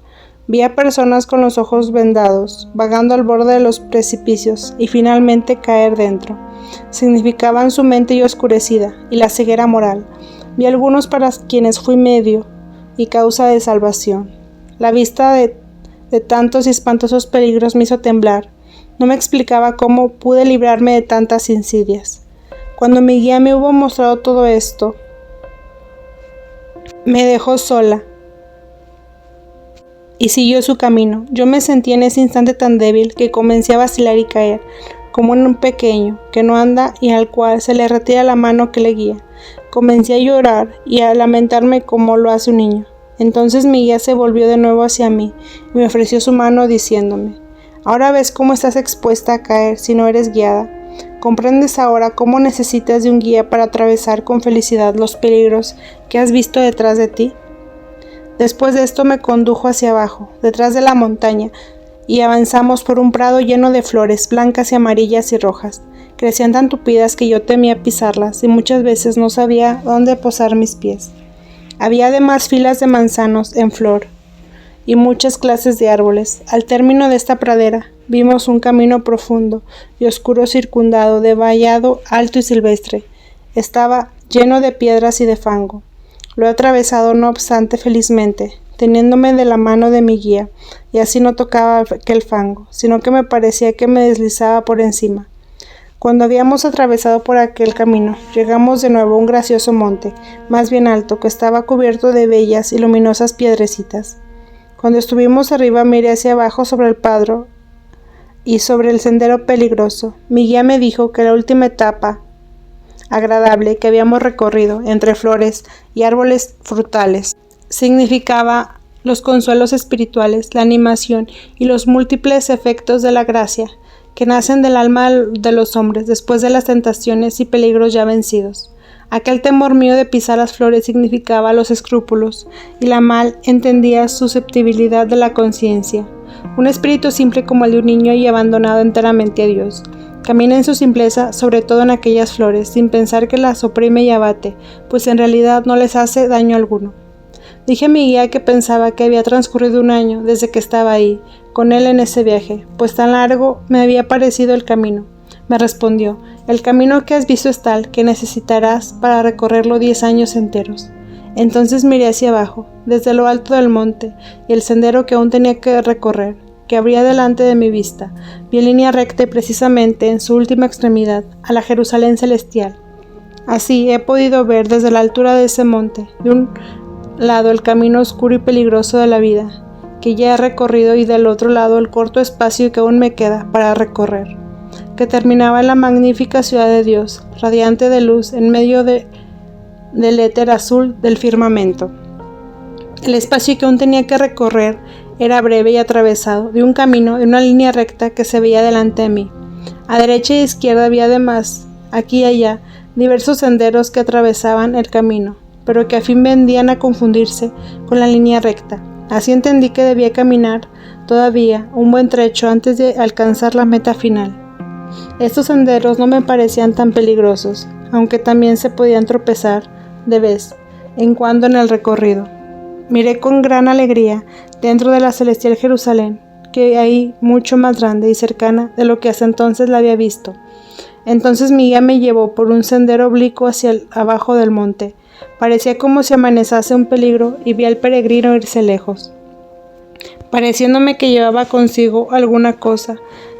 Vi a personas con los ojos vendados, vagando al borde de los precipicios y finalmente caer dentro. Significaban su mente oscurecida y la ceguera moral. Vi algunos para quienes fui medio y causa de salvación. La vista de tantos y espantosos peligros me hizo temblar. No me explicaba cómo pude librarme de tantas insidias. Cuando mi guía me hubo mostrado todo esto, me dejó sola y siguió su camino. Yo me sentí en ese instante tan débil que comencé a vacilar y caer, como un pequeño que no anda y al cual se le retira la mano que le guía. Comencé a llorar y a lamentarme como lo hace un niño. Entonces mi guía se volvió de nuevo hacia mí y me ofreció su mano diciéndome: ahora ves cómo estás expuesta a caer si no eres guiada. ¿Comprendes ahora cómo necesitas de un guía para atravesar con felicidad los peligros que has visto detrás de ti? Después de esto me condujo hacia abajo, detrás de la montaña, y avanzamos por un prado lleno de flores blancas y amarillas y rojas. Crecían tan tupidas que yo temía pisarlas y muchas veces no sabía dónde posar mis pies. Había además filas de manzanos en flor y muchas clases de árboles. Al término de esta pradera vimos un camino profundo y oscuro circundado de vallado alto y silvestre. Estaba lleno de piedras y de fango. Lo he atravesado no obstante felizmente, teniéndome de la mano de mi guía, y así no tocaba aquel fango, sino que me parecía que me deslizaba por encima. Cuando habíamos atravesado por aquel camino, llegamos de nuevo a un gracioso monte, más bien alto, que estaba cubierto de bellas y luminosas piedrecitas. Cuando estuvimos arriba miré hacia abajo sobre el prado y sobre el sendero peligroso. Mi guía me dijo que la última etapa agradable que habíamos recorrido entre flores y árboles frutales significaba los consuelos espirituales, la animación y los múltiples efectos de la gracia que nacen del alma de los hombres después de las tentaciones y peligros ya vencidos. Aquel temor mío de pisar las flores significaba los escrúpulos y la mal entendida susceptibilidad de la conciencia. Un espíritu simple como el de un niño y abandonado enteramente a Dios camina en su simpleza, sobre todo en aquellas flores, sin pensar que las oprime y abate, pues en realidad no les hace daño alguno. Dije a mi guía que pensaba que había transcurrido un año desde que estaba ahí, con él en ese viaje, pues tan largo me había parecido el camino. Me respondió: el camino que has visto es tal que necesitarás para recorrerlo 10 años enteros. Entonces miré hacia abajo, desde lo alto del monte, y el sendero que aún tenía que recorrer, que abría delante de mi vista, vi en línea recta y precisamente en su última extremidad, a la Jerusalén celestial. Así he podido ver desde la altura de ese monte, de un lado el camino oscuro y peligroso de la vida, que ya he recorrido, y del otro lado el corto espacio que aún me queda para recorrer, que terminaba en la magnífica ciudad de Dios, radiante de luz en medio del éter azul del firmamento. El espacio que aún tenía que recorrer era breve y atravesado de un camino en una línea recta que se veía delante de mí. A derecha y izquierda había además, aquí y allá, diversos senderos que atravesaban el camino, pero que a fin vendían a confundirse con la línea recta. Así entendí que debía caminar todavía un buen trecho antes de alcanzar la meta final. Estos senderos no me parecían tan peligrosos, aunque también se podían tropezar de vez en cuando en el recorrido. Miré con gran alegría dentro de la celestial Jerusalén, que ahí mucho más grande y cercana de lo que hasta entonces la había visto. Entonces mi guía me llevó por un sendero oblicuo hacia abajo del monte. Parecía como si amenazase un peligro y vi al peregrino irse lejos, pareciéndome que llevaba consigo alguna cosa.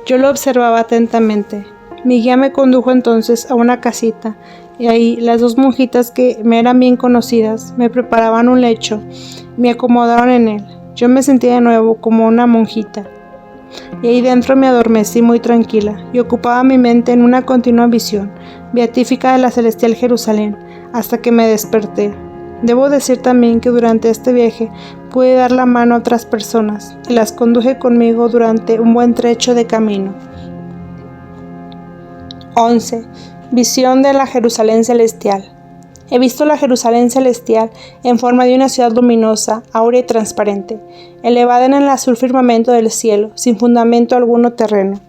Yo lo observaba atentamente. Mi guía me condujo entonces a una casita, y ahí las dos monjitas que me eran bien conocidas me preparaban un lecho y me acomodaron en él. Yo me sentía de nuevo como una monjita, y ahí dentro me adormecí muy tranquila y ocupaba mi mente en una continua visión beatífica de la celestial Jerusalén, hasta que me desperté. Debo decir también que durante este viaje pude dar la mano a otras personas y las conduje conmigo durante un buen trecho de camino. 11. Visión de la Jerusalén celestial. He visto la Jerusalén celestial en forma de una ciudad luminosa, áurea y transparente, elevada en el azul firmamento del cielo, sin fundamento alguno terreno.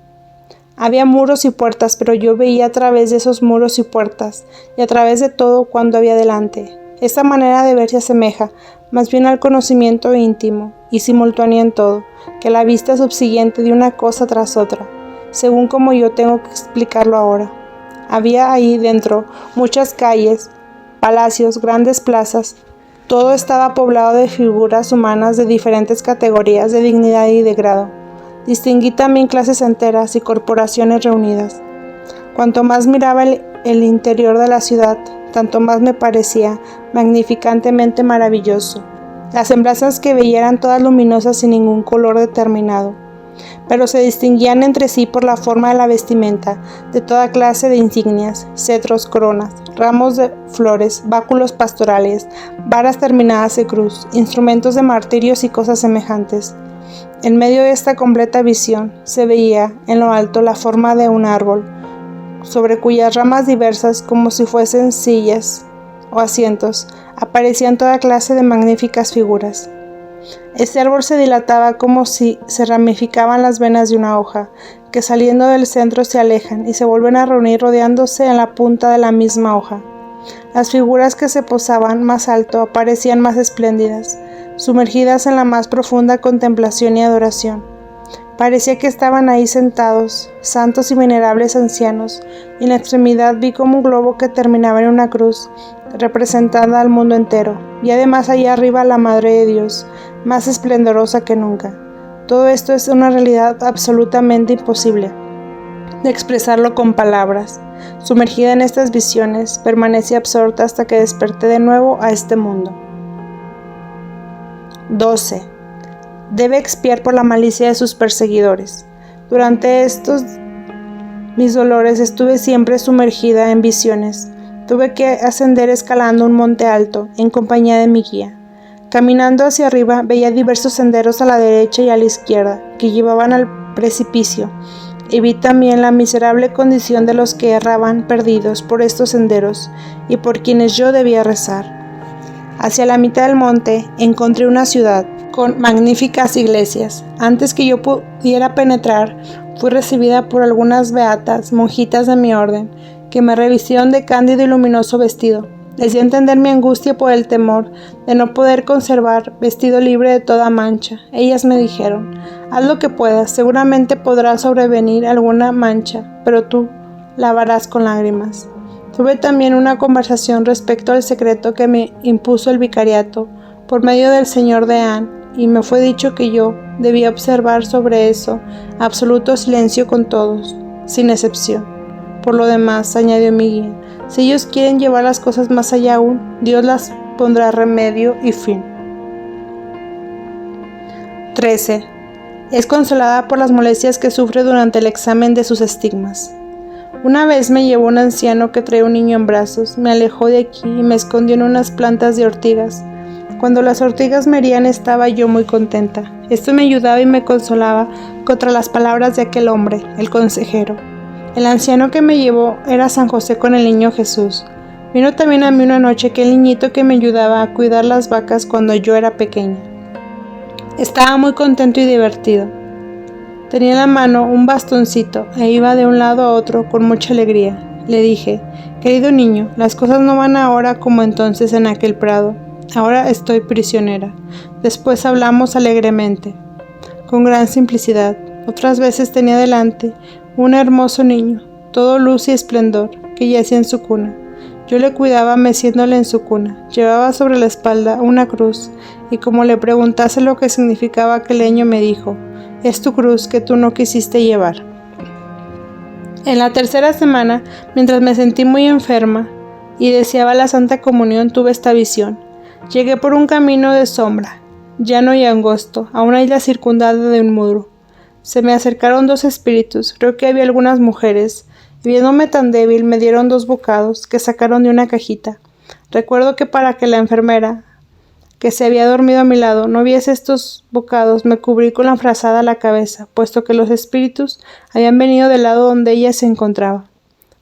Había muros y puertas, pero yo veía a través de esos muros y puertas, y a través de todo cuanto había delante. Esta manera de ver se asemeja más bien al conocimiento íntimo y simultáneo en todo, que la vista subsiguiente de una cosa tras otra, según como yo tengo que explicarlo ahora. Había ahí dentro muchas calles, palacios, grandes plazas. Todo estaba poblado de figuras humanas de diferentes categorías de dignidad y de grado. Distinguí también clases enteras y corporaciones reunidas. Cuanto más miraba el interior de la ciudad, tanto más me parecía magnificantemente maravilloso. Las semblanzas que veía eran todas luminosas sin ningún color determinado, pero se distinguían entre sí por la forma de la vestimenta, de toda clase de insignias, cetros, coronas, ramos de flores, báculos pastorales, varas terminadas de cruz, instrumentos de martirios y cosas semejantes. En medio de esta completa visión se veía en lo alto la forma de un árbol, sobre cuyas ramas diversas, como si fuesen sillas o asientos, aparecían toda clase de magníficas figuras. Este árbol se dilataba como si se ramificaban las venas de una hoja, que saliendo del centro se alejan y se vuelven a reunir rodeándose en la punta de la misma hoja. Las figuras que se posaban más alto aparecían más espléndidas, sumergidas en la más profunda contemplación y adoración. Parecía que estaban ahí sentados, santos y venerables ancianos, y en la extremidad vi como un globo que terminaba en una cruz, representada al mundo entero, y además allá arriba la Madre de Dios, más esplendorosa que nunca. Todo esto es una realidad absolutamente imposible de expresarlo con palabras. Sumergida en estas visiones, permanecí absorta hasta que desperté de nuevo a este mundo. 12. Debe expiar por la malicia de sus perseguidores. Durante estos mis dolores estuve siempre sumergida en visiones. Tuve que ascender escalando un monte alto, en compañía de mi guía. Caminando hacia arriba, veía diversos senderos a la derecha y a la izquierda, que llevaban al precipicio, y vi también la miserable condición de los que erraban perdidos por estos senderos, y por quienes yo debía rezar. Hacia la mitad del monte encontré una ciudad, con magníficas iglesias. Antes que yo pudiera penetrar, fui recibida por algunas beatas monjitas de mi orden, que me revistieron de cándido y luminoso vestido. Les di a entender mi angustia por el temor de no poder conservar vestido libre de toda mancha. Ellas me dijeron: haz lo que puedas, seguramente podrá sobrevenir alguna mancha, pero tú lavarás con lágrimas. Tuve también una conversación respecto al secreto que me impuso el vicariato por medio del señor Deán, y me fue dicho que yo debía observar sobre eso absoluto silencio con todos, sin excepción. Por lo demás, añadió mi guía, si ellos quieren llevar las cosas más allá aún, Dios las pondrá remedio y fin. 13. Es consolada por las molestias que sufre durante el examen de sus estigmas. Una vez me llevó un anciano que traía un niño en brazos, me alejó de aquí y me escondió en unas plantas de ortigas. Cuando las ortigas me herían estaba yo muy contenta. Esto me ayudaba y me consolaba contra las palabras de aquel hombre, el consejero. El anciano que me llevó era San José con el niño Jesús. Vino también a mí una noche aquel niñito que me ayudaba a cuidar las vacas cuando yo era pequeña. Estaba muy contento y divertido. Tenía en la mano un bastoncito e iba de un lado a otro con mucha alegría. Le dije: querido niño, las cosas no van ahora como entonces en aquel prado. Ahora estoy prisionera. Después hablamos alegremente, con gran simplicidad. Otras veces tenía delante un hermoso niño, todo luz y esplendor, que yacía en su cuna. Yo le cuidaba meciéndole en su cuna. Llevaba sobre la espalda una cruz, y como le preguntase lo que significaba aquel leño, me dijo: es tu cruz que tú no quisiste llevar. En la tercera semana, mientras me sentí muy enferma y deseaba la Santa Comunión, tuve esta visión. Llegué por un camino de sombra, llano y angosto, a una isla circundada de un muro. Se me acercaron dos espíritus, creo que había algunas mujeres, y viéndome tan débil me dieron 2 bocados que sacaron de una cajita. Recuerdo que para que la enfermera, que se había dormido a mi lado, no viese estos bocados, me cubrí con la frazada la cabeza, puesto que los espíritus habían venido del lado donde ella se encontraba.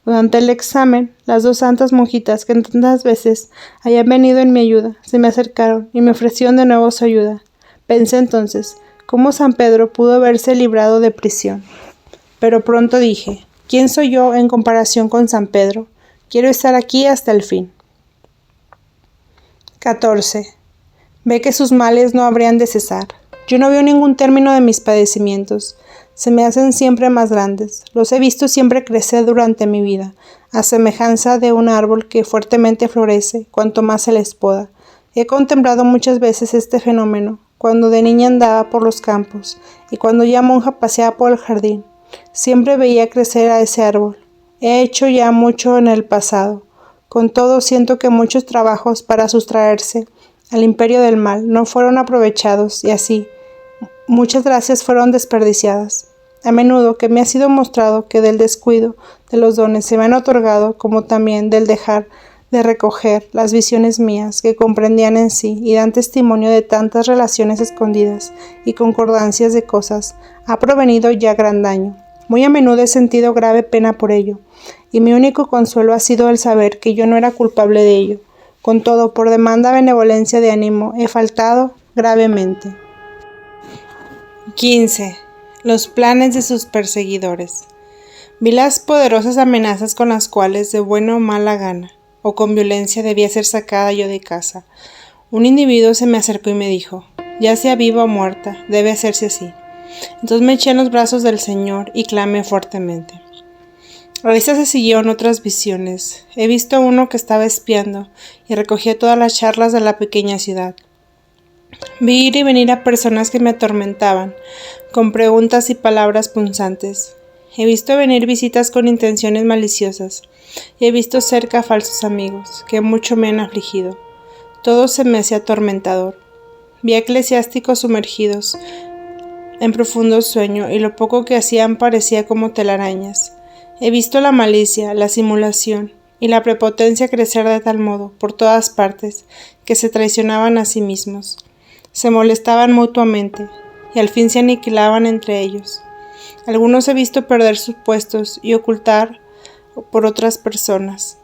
Durante el examen, las dos santas monjitas que tantas veces habían venido en mi ayuda, se me acercaron y me ofrecieron de nuevo su ayuda. Pensé entonces, cómo San Pedro pudo haberse librado de prisión. Pero pronto dije, ¿quién soy yo en comparación con San Pedro? Quiero estar aquí hasta el fin. 14. Ve que sus males no habrían de cesar. Yo no veo ningún término de mis padecimientos. Se me hacen siempre más grandes. Los he visto siempre crecer durante mi vida, a semejanza de un árbol que fuertemente florece cuanto más se les poda. He contemplado muchas veces este fenómeno, cuando de niña andaba por los campos y cuando ya monja paseaba por el jardín. Siempre veía crecer a ese árbol. He hecho ya mucho en el pasado. Con todo, siento que muchos trabajos para sustraerse al imperio del mal no fueron aprovechados y así muchas gracias fueron desperdiciadas. A menudo que me ha sido mostrado que del descuido de los dones se me han otorgado, como también del dejar de recoger las visiones mías que comprendían en sí y dan testimonio de tantas relaciones escondidas y concordancias de cosas, ha provenido ya gran daño. Muy a menudo he sentido grave pena por ello, y mi único consuelo ha sido el saber que yo no era culpable de ello. Con todo, por demanda benevolencia de ánimo, he faltado gravemente. 15. Los planes de sus perseguidores. Vi las poderosas amenazas con las cuales, de buena o mala gana, o con violencia, debía ser sacada yo de casa. Un individuo se me acercó y me dijo, ya sea viva o muerta, debe hacerse así. Entonces me eché en los brazos del Señor y clamé fuertemente. A estas se siguieron otras visiones. He visto a uno que estaba espiando y recogía todas las charlas de la pequeña ciudad. Vi ir y venir a personas que me atormentaban, con preguntas y palabras punzantes. He visto venir visitas con intenciones maliciosas, y he visto cerca a falsos amigos, que mucho me han afligido. Todo se me hacía atormentador. Vi a eclesiásticos sumergidos en profundo sueño, y lo poco que hacían parecía como telarañas. He visto la malicia, la simulación y la prepotencia crecer de tal modo, por todas partes, que se traicionaban a sí mismos. Se molestaban mutuamente, y al fin se aniquilaban entre ellos. Algunos he visto perder sus puestos y ocultar por otras personas.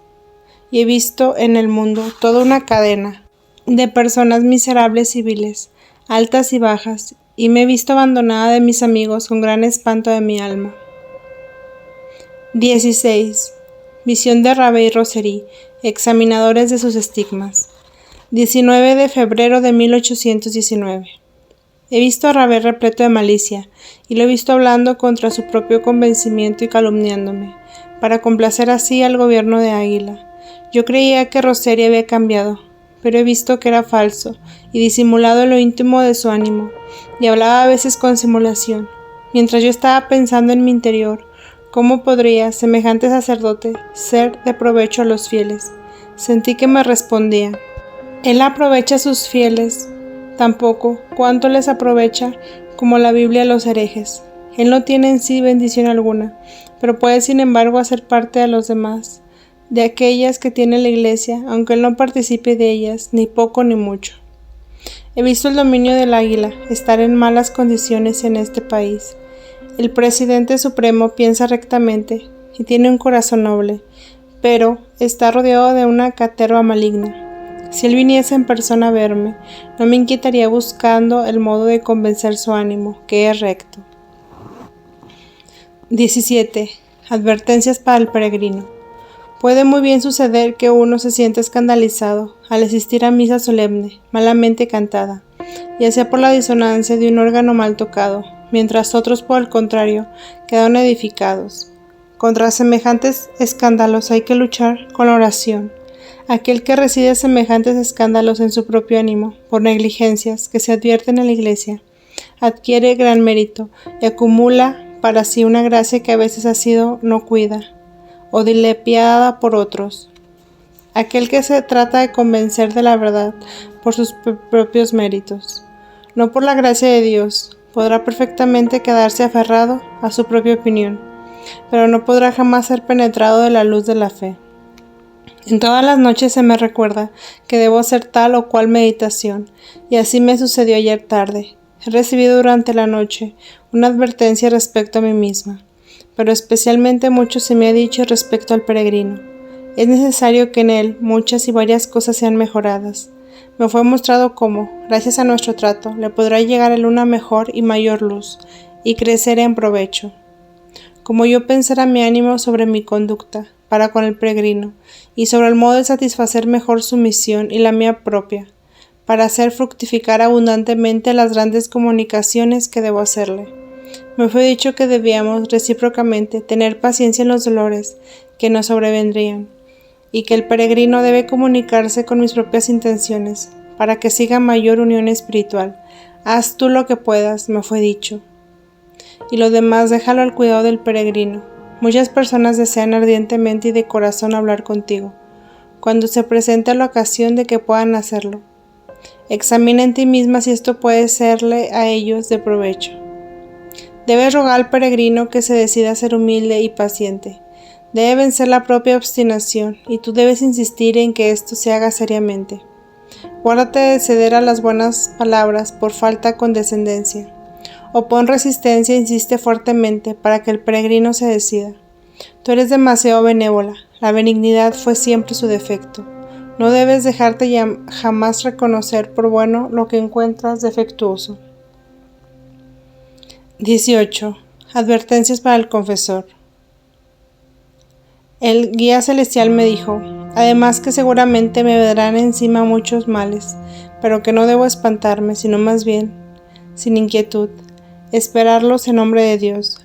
Y he visto en el mundo toda una cadena de personas miserables y viles, altas y bajas, y me he visto abandonada de mis amigos con gran espanto de mi alma. 16. Visión de Rabé y Roserí, examinadores de sus estigmas. 19 de febrero de 1819. He visto a Rabé repleto de malicia, y lo he visto hablando contra su propio convencimiento y calumniándome, para complacer así al gobierno de Águila. Yo creía que Roserí había cambiado, pero he visto que era falso, y disimulado en lo íntimo de su ánimo, y hablaba a veces con simulación. Mientras yo estaba pensando en mi interior, ¿cómo podría semejante sacerdote ser de provecho a los fieles? Sentí que me respondía, él aprovecha a sus fieles, tampoco cuánto les aprovecha como la Biblia a los herejes. Él no tiene en sí bendición alguna, pero puede sin embargo hacer parte de los demás, de aquellas que tiene la Iglesia, aunque él no participe de ellas, ni poco ni mucho. He visto el dominio del águila estar en malas condiciones en este país. El presidente supremo piensa rectamente y tiene un corazón noble, pero está rodeado de una caterva maligna. Si él viniese en persona a verme, no me inquietaría buscando el modo de convencer su ánimo, que es recto. 17. Advertencias para el peregrino. Puede muy bien suceder que uno se sienta escandalizado al asistir a misa solemne, malamente cantada, ya sea por la disonancia de un órgano mal tocado, mientras otros, por el contrario, quedan edificados. Contra semejantes escándalos hay que luchar con la oración. Aquel que recibe semejantes escándalos en su propio ánimo, por negligencias que se advierten en la Iglesia, adquiere gran mérito y acumula para sí una gracia que a veces ha sido no cuida o dilepiada por otros. Aquel que se trata de convencer de la verdad por sus propios méritos, no por la gracia de Dios, podrá perfectamente quedarse aferrado a su propia opinión, pero no podrá jamás ser penetrado de la luz de la fe. En todas las noches se me recuerda que debo hacer tal o cual meditación, y así me sucedió ayer tarde. He recibido durante la noche una advertencia respecto a mí misma, pero especialmente mucho se me ha dicho respecto al peregrino. Es necesario que en él muchas y varias cosas sean mejoradas. Me fue mostrado cómo, gracias a nuestro trato, le podrá llegar a él una mejor y mayor luz, y crecer en provecho. Como yo pensara mi ánimo sobre mi conducta para con el peregrino, y sobre el modo de satisfacer mejor su misión y la mía propia, para hacer fructificar abundantemente las grandes comunicaciones que debo hacerle. Me fue dicho que debíamos recíprocamente tener paciencia en los dolores que nos sobrevendrían, y que el peregrino debe comunicarse con mis propias intenciones, para que siga mayor unión espiritual. Haz tú lo que puedas, me fue dicho, y lo demás déjalo al cuidado del peregrino. Muchas personas desean ardientemente y de corazón hablar contigo, cuando se presente la ocasión de que puedan hacerlo. Examina en ti misma si esto puede serle a ellos de provecho. Debes rogar al peregrino que se decida a ser humilde y paciente. Debe vencer la propia obstinación, y tú debes insistir en que esto se haga seriamente. Guárdate de ceder a las buenas palabras por falta de condescendencia. Opón resistencia e insiste fuertemente para que el peregrino se decida. Tú eres demasiado benévola. La benignidad fue siempre su defecto. No debes dejarte jamás reconocer por bueno lo que encuentras defectuoso. 18. Advertencias para el confesor. El guía celestial me dijo, además que seguramente me vendrán encima muchos males, pero que no debo espantarme, sino más bien, sin inquietud, esperarlos en nombre de Dios.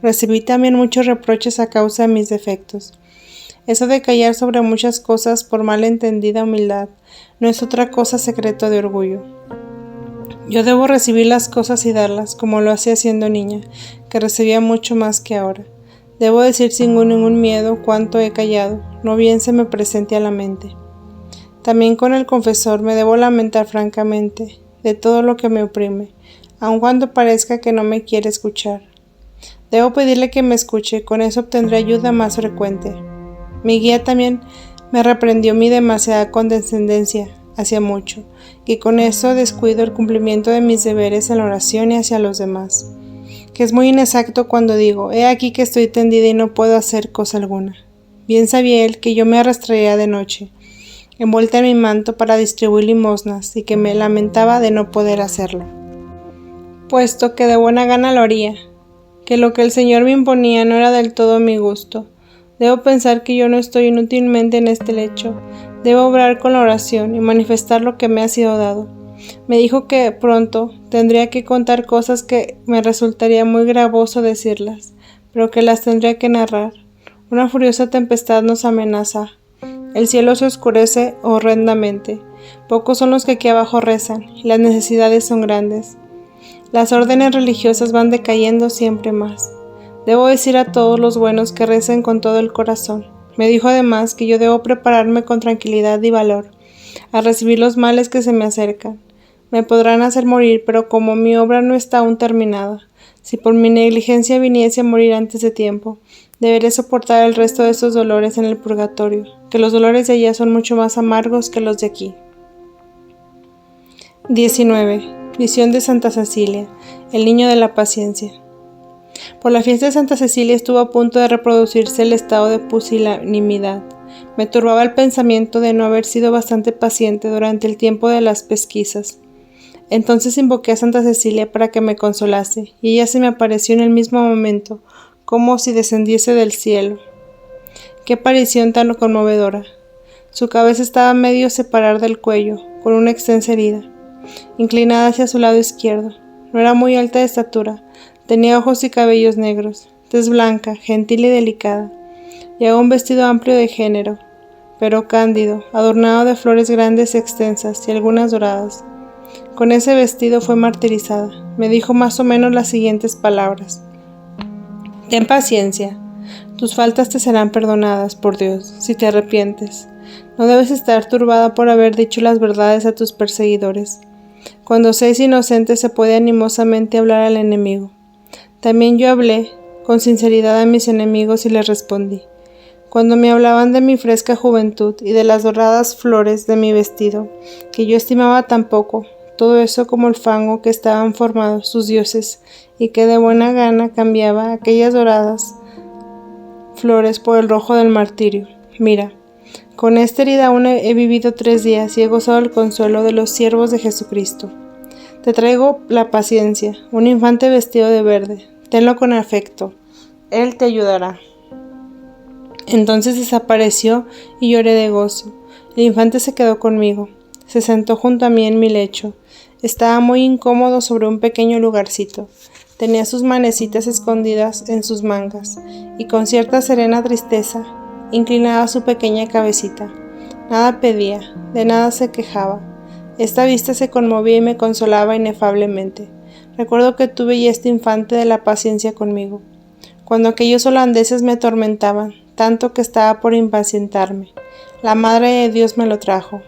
Recibí también muchos reproches a causa de mis defectos. Eso de callar sobre muchas cosas por mal entendida humildad no es otra cosa secreto de orgullo. Yo debo recibir las cosas y darlas, como lo hacía siendo niña, que recibía mucho más que ahora. Debo decir sin ningún miedo cuánto he callado, no bien se me presente a la mente. También con el confesor me debo lamentar francamente de todo lo que me oprime, aun cuando parezca que no me quiere escuchar. Debo pedirle que me escuche, con eso obtendré ayuda más frecuente. Mi guía también me reprendió mi demasiada condescendencia hacia mucho, y con eso descuido el cumplimiento de mis deberes en la oración y hacia los demás, que es muy inexacto cuando digo, he aquí que estoy tendida y no puedo hacer cosa alguna. Bien sabía él que yo me arrastraría de noche, envuelta en mi manto para distribuir limosnas, y que me lamentaba de no poder hacerlo, puesto que de buena gana lo haría, que lo que el Señor me imponía no era del todo a mi gusto. Debo pensar que yo no estoy inútilmente en este lecho, debo obrar con la oración y manifestar lo que me ha sido dado. Me dijo que pronto tendría que contar cosas que me resultaría muy gravoso decirlas, pero que las tendría que narrar. Una furiosa tempestad nos amenaza. El cielo se oscurece horrendamente. Pocos son los que aquí abajo rezan, y las necesidades son grandes. Las órdenes religiosas van decayendo siempre más. Debo decir a todos los buenos que recen con todo el corazón. Me dijo además que yo debo prepararme con tranquilidad y valor a recibir los males que se me acercan. Me podrán hacer morir, pero como mi obra no está aún terminada, si por mi negligencia viniese a morir antes de tiempo, deberé soportar el resto de estos dolores en el purgatorio, que los dolores de allá son mucho más amargos que los de aquí. 19. Visión de Santa Cecilia, el niño de la paciencia. Por la fiesta de Santa Cecilia estuvo a punto de reproducirse el estado de pusilanimidad. Me turbaba el pensamiento de no haber sido bastante paciente durante el tiempo de las pesquisas. Entonces invoqué a Santa Cecilia para que me consolase, y ella se me apareció en el mismo momento, como si descendiese del cielo. ¡Qué aparición tan conmovedora! Su cabeza estaba medio separada del cuello, con una extensa herida, inclinada hacia su lado izquierdo. No era muy alta de estatura, tenía ojos y cabellos negros, tez blanca, gentil y delicada. Llevaba un vestido amplio de género, pero cándido, adornado de flores grandes y extensas y algunas doradas. Con ese vestido fue martirizada. Me dijo más o menos las siguientes palabras: ten paciencia, tus faltas te serán perdonadas por Dios, si te arrepientes. No debes estar turbada por haber dicho las verdades a tus perseguidores. Cuando se es inocente se puede animosamente hablar al enemigo. También yo hablé con sinceridad a mis enemigos y les respondí: Cuando me hablaban de mi fresca juventud y de las doradas flores de mi vestido, que yo estimaba tan poco, todo eso como el fango que estaban formados sus dioses, y que de buena gana cambiaba aquellas doradas flores por el rojo del martirio. Mira, con esta herida aún he vivido 3 días y he gozado el consuelo de los siervos de Jesucristo. Te traigo la paciencia, un infante vestido de verde. Tenlo con afecto. Él te ayudará. Entonces desapareció y lloré de gozo. El infante se quedó conmigo. Se sentó junto a mí en mi lecho. Estaba muy incómodo sobre un pequeño lugarcito. Tenía sus manecitas escondidas en sus mangas, y con cierta serena tristeza inclinaba su pequeña cabecita. Nada pedía, de nada se quejaba. Esta vista se conmovía y me consolaba inefablemente. Recuerdo que tuve ya este infante de la paciencia conmigo, cuando aquellos holandeses me atormentaban, tanto que estaba por impacientarme. La Madre de Dios me lo trajo.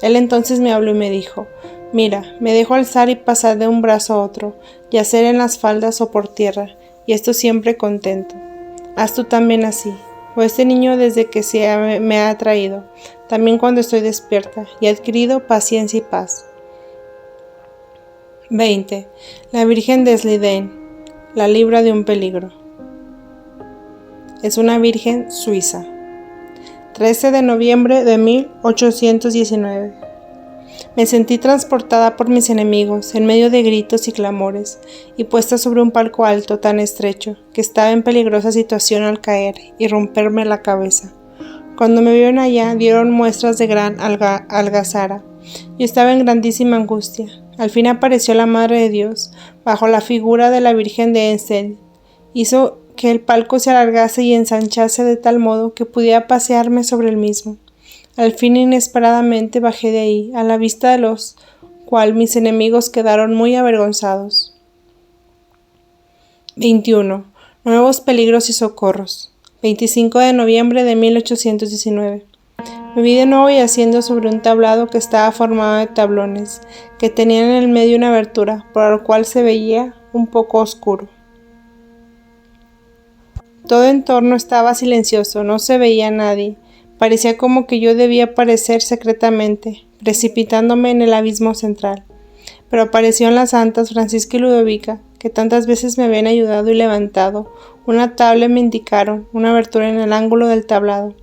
Él entonces me habló y me dijo: mira, me dejo alzar y pasar de un brazo a otro, yacer en las faldas o por tierra, y esto siempre contento. Haz tú también así, o este niño desde que me ha atraído, también cuando estoy despierta, y he adquirido paciencia y paz. 20. La Virgen de Slidén, la libra de un peligro. Es una virgen suiza. 13 de noviembre de 1819. Me sentí transportada por mis enemigos, en medio de gritos y clamores, y puesta sobre un palco alto tan estrecho, que estaba en peligrosa situación al caer y romperme la cabeza. Cuando me vieron allá, dieron muestras de gran algazara. Yo estaba en grandísima angustia. Al fin apareció la Madre de Dios, bajo la figura de la Virgen de Ensen. Hizo que el palco se alargase y ensanchase de tal modo que pudiera pasearme sobre el mismo. Al fin inesperadamente bajé de ahí, a la vista de los cual mis enemigos quedaron muy avergonzados. 21. Nuevos peligros y socorros. 25 de noviembre de 1819. Me vi de nuevo yaciendo sobre un tablado que estaba formado de tablones, que tenían en el medio una abertura, por la cual se veía un poco oscuro. Todo en torno estaba silencioso, no se veía a nadie. Parecía como que yo debía aparecer secretamente, precipitándome en el abismo central. Pero aparecieron las santas Francisca y Ludovica, que tantas veces me habían ayudado y levantado. Una tabla me indicaron, una abertura en el ángulo del tablado.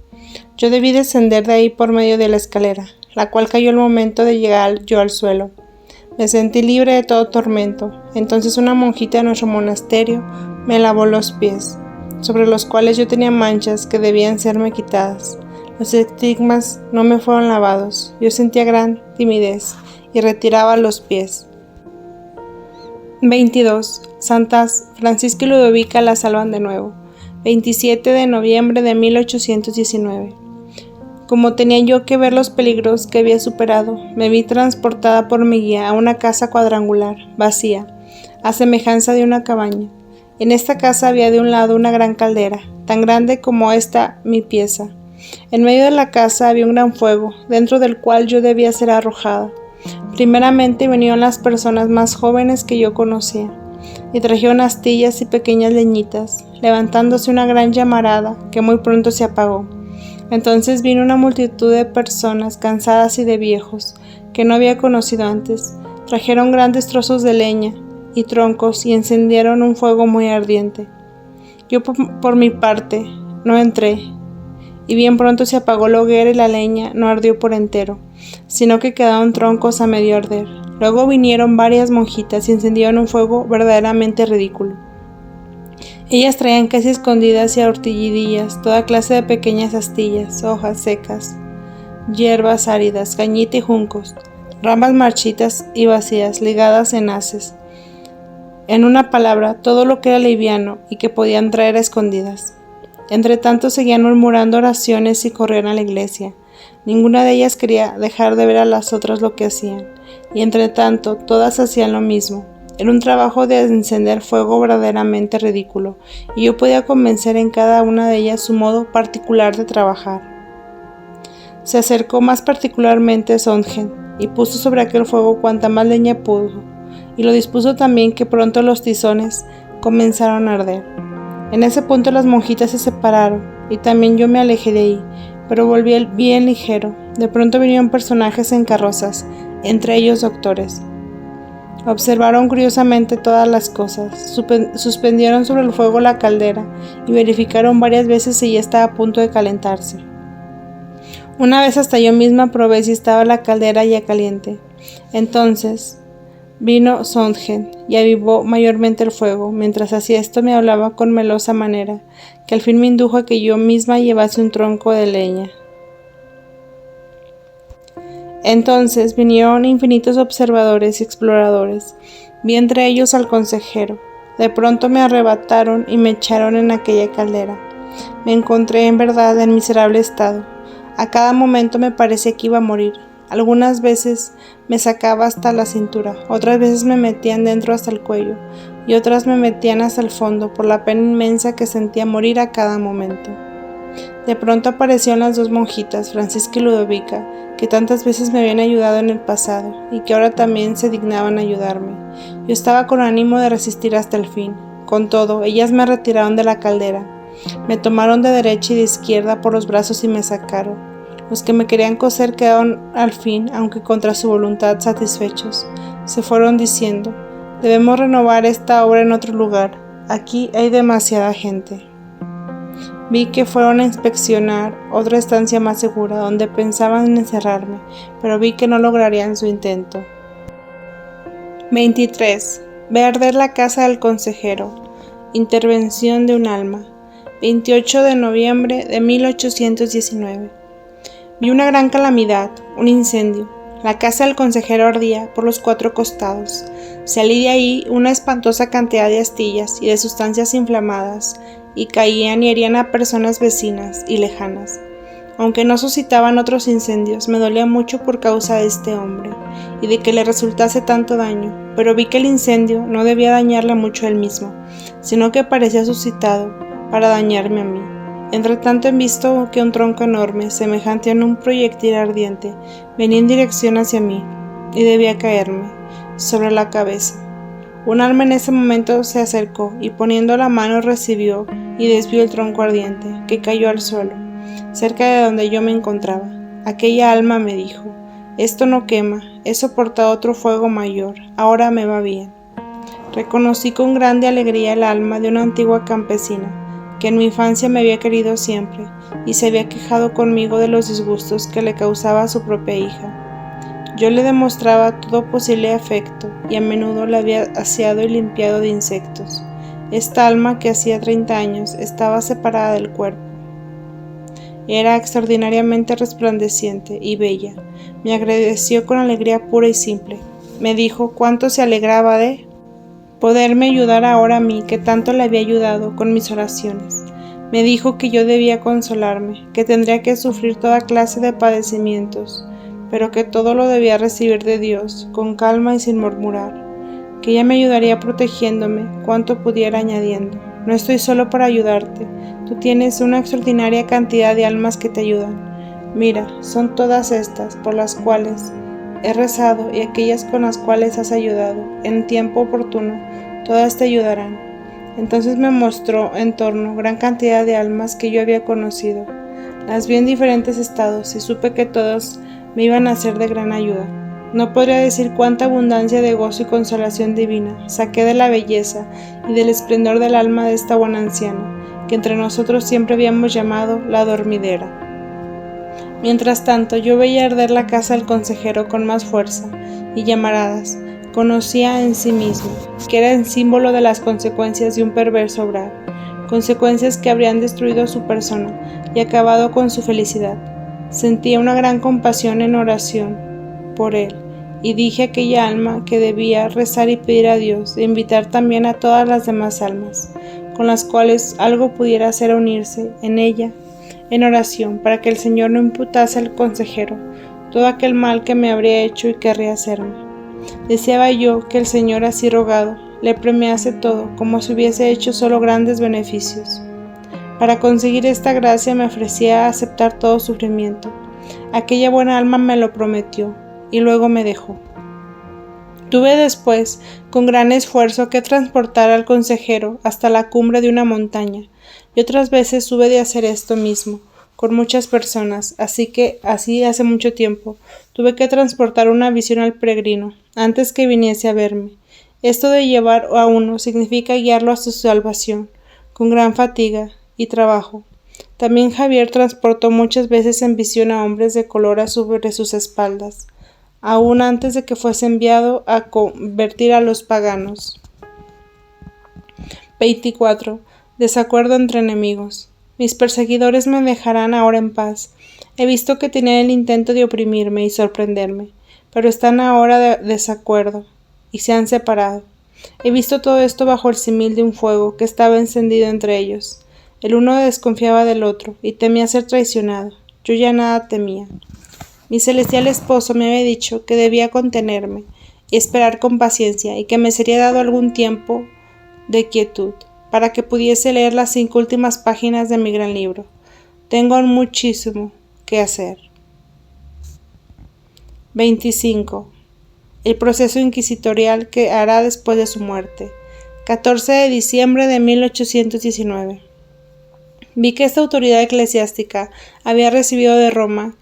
Yo debí descender de ahí por medio de la escalera, la cual cayó al momento de llegar yo al suelo. Me sentí libre de todo tormento. Entonces una monjita de nuestro monasterio me lavó los pies, sobre los cuales yo tenía manchas que debían serme quitadas. Los estigmas no me fueron lavados. Yo sentía gran timidez y retiraba los pies. 22. Santas Francisca y Ludovica la salvan de nuevo. 27 de noviembre de 1819. Como tenía yo que ver los peligros que había superado, me vi transportada por mi guía a una casa cuadrangular, vacía, a semejanza de una cabaña. En esta casa había de un lado una gran caldera, tan grande como esta mi pieza. En medio de la casa había un gran fuego, dentro del cual yo debía ser arrojada. Primeramente vinieron las personas más jóvenes que yo conocía, y trajeron astillas y pequeñas leñitas, levantándose una gran llamarada, que muy pronto se apagó. Entonces vino una multitud de personas cansadas y de viejos, que no había conocido antes. Trajeron grandes trozos de leña y troncos y encendieron un fuego muy ardiente. Yo por mi parte no entré, y bien pronto se apagó la hoguera y la leña no ardió por entero, sino que quedaron troncos a medio arder. Luego vinieron varias monjitas y encendieron un fuego verdaderamente ridículo. Ellas traían casi escondidas y a hortillidillas toda clase de pequeñas astillas, hojas secas, hierbas áridas, cañita y juncos, ramas marchitas y vacías, ligadas en haces. En una palabra, todo lo que era liviano y que podían traer a escondidas. Entre tanto seguían murmurando oraciones y corrían a la iglesia. Ninguna de ellas quería dejar de ver a las otras lo que hacían, y entre tanto todas hacían lo mismo. Era un trabajo de encender fuego verdaderamente ridículo, y yo podía convencer en cada una de ellas su modo particular de trabajar. Se acercó más particularmente Sondgen, y puso sobre aquel fuego cuanta más leña pudo, y lo dispuso también que pronto los tizones comenzaron a arder. En ese punto las monjitas se separaron, y también yo me alejé de ahí, pero volví bien ligero. De pronto vinieron personajes en carrozas, entre ellos doctores. Observaron curiosamente todas las cosas, suspendieron sobre el fuego la caldera y verificaron varias veces si ya estaba a punto de calentarse. Una vez hasta yo misma probé si estaba la caldera ya caliente. Entonces vino Sondheim y avivó mayormente el fuego. Mientras hacía esto me hablaba con melosa manera, que al fin me indujo a que yo misma llevase un tronco de leña. Entonces vinieron infinitos observadores y exploradores. Vi entre ellos al consejero. De pronto me arrebataron y me echaron en aquella caldera. Me encontré en verdad en miserable estado. A cada momento me parecía que iba a morir. Algunas veces me sacaba hasta la cintura, otras veces me metían dentro hasta el cuello, y otras me metían hasta el fondo por la pena inmensa que sentía morir a cada momento. De pronto aparecieron las dos monjitas, Francisca y Ludovica, que tantas veces me habían ayudado en el pasado, y que ahora también se dignaban ayudarme. Yo estaba con ánimo de resistir hasta el fin. Con todo, ellas me retiraron de la caldera. Me tomaron de derecha y de izquierda por los brazos y me sacaron. Los que me querían coser quedaron al fin, aunque contra su voluntad, satisfechos. Se fueron diciendo: debemos renovar esta obra en otro lugar. Aquí hay demasiada gente. Vi que fueron a inspeccionar otra estancia más segura, donde pensaban encerrarme, pero vi que no lograrían su intento. 23. Ve arder la casa del consejero. Intervención de un alma. 28 de noviembre de 1819. Vi una gran calamidad, un incendio. La casa del consejero ardía por los 4 costados. Salí de ahí una espantosa cantidad de astillas y de sustancias inflamadas, y caían y herían a personas vecinas y lejanas. Aunque no suscitaban otros incendios, me dolía mucho por causa de este hombre, y de que le resultase tanto daño, pero vi que el incendio no debía dañarle mucho a él mismo, sino que parecía suscitado para dañarme a mí. Entre tanto he visto que un tronco enorme, semejante a un proyectil ardiente, venía en dirección hacia mí, y debía caerme sobre la cabeza. Un alma en ese momento se acercó, y poniendo la mano recibió y desvió el tronco ardiente, que cayó al suelo, cerca de donde yo me encontraba. Aquella alma me dijo: esto no quema, he soportado otro fuego mayor, ahora me va bien. Reconocí con grande alegría el alma de una antigua campesina, que en mi infancia me había querido siempre, y se había quejado conmigo de los disgustos que le causaba a su propia hija. Yo le demostraba todo posible afecto, y a menudo la había aseado y limpiado de insectos. Esta alma, que hacía 30 años, estaba separada del cuerpo. Era extraordinariamente resplandeciente y bella. Me agradeció con alegría pura y simple. Me dijo cuánto se alegraba de poderme ayudar ahora a mí, que tanto le había ayudado con mis oraciones. Me dijo que yo debía consolarme, que tendría que sufrir toda clase de padecimientos, pero que todo lo debía recibir de Dios, con calma y sin murmurar, que ella me ayudaría protegiéndome cuanto pudiera, añadiendo: no estoy solo para ayudarte, tú tienes una extraordinaria cantidad de almas que te ayudan. Mira, son todas estas por las cuales he rezado y aquellas con las cuales has ayudado. En tiempo oportuno, todas te ayudarán. Entonces me mostró en torno gran cantidad de almas que yo había conocido. Las vi en diferentes estados y supe que todas me iban a ser de gran ayuda. No podría decir cuánta abundancia de gozo y consolación divina saqué de la belleza y del esplendor del alma de esta buena anciana, que entre nosotros siempre habíamos llamado la dormidera. Mientras tanto, yo veía arder la casa del consejero con más fuerza y llamaradas. Conocía en sí mismo que era el símbolo de las consecuencias de un perverso obrar, consecuencias que habrían destruido su persona y acabado con su felicidad. Sentía una gran compasión en oración por él, y dije a aquella alma que debía rezar y pedir a Dios de invitar también a todas las demás almas, con las cuales algo pudiera hacer unirse en ella en oración, para que el Señor no imputase al consejero todo aquel mal que me habría hecho y querría hacerme. Deseaba yo que el Señor, así rogado, le premiase todo, como si hubiese hecho solo grandes beneficios. Para conseguir esta gracia me ofrecía a aceptar todo sufrimiento. Aquella buena alma me lo prometió, y luego me dejó. Tuve después, con gran esfuerzo, que transportar al consejero hasta la cumbre de una montaña. y otras veces hube de hacer esto mismo con muchas personas, así hace mucho tiempo, tuve que transportar una visión al peregrino, antes que viniese a verme. Esto de llevar a uno significa guiarlo a su salvación, con gran fatiga y trabajo. También Javier transportó muchas veces en visión a hombres de color sobre sus espaldas, aún antes de que fuese enviado a convertir a los paganos. 24. Desacuerdo entre enemigos. Mis perseguidores me dejarán ahora en paz. He visto que tenían el intento de oprimirme y sorprenderme, pero están ahora de desacuerdo, y se han separado. He visto todo esto bajo el símil de un fuego que estaba encendido entre ellos. El uno desconfiaba del otro, y temía ser traicionado. Yo ya nada temía. Mi celestial esposo me había dicho que debía contenerme y esperar con paciencia, y que me sería dado algún tiempo de quietud, para que pudiese leer las 5 últimas páginas de mi gran libro. Tengo muchísimo que hacer. 25. El proceso inquisitorial que hará después de su muerte. 14 de diciembre de 1819. Vi que esta autoridad eclesiástica había recibido de Roma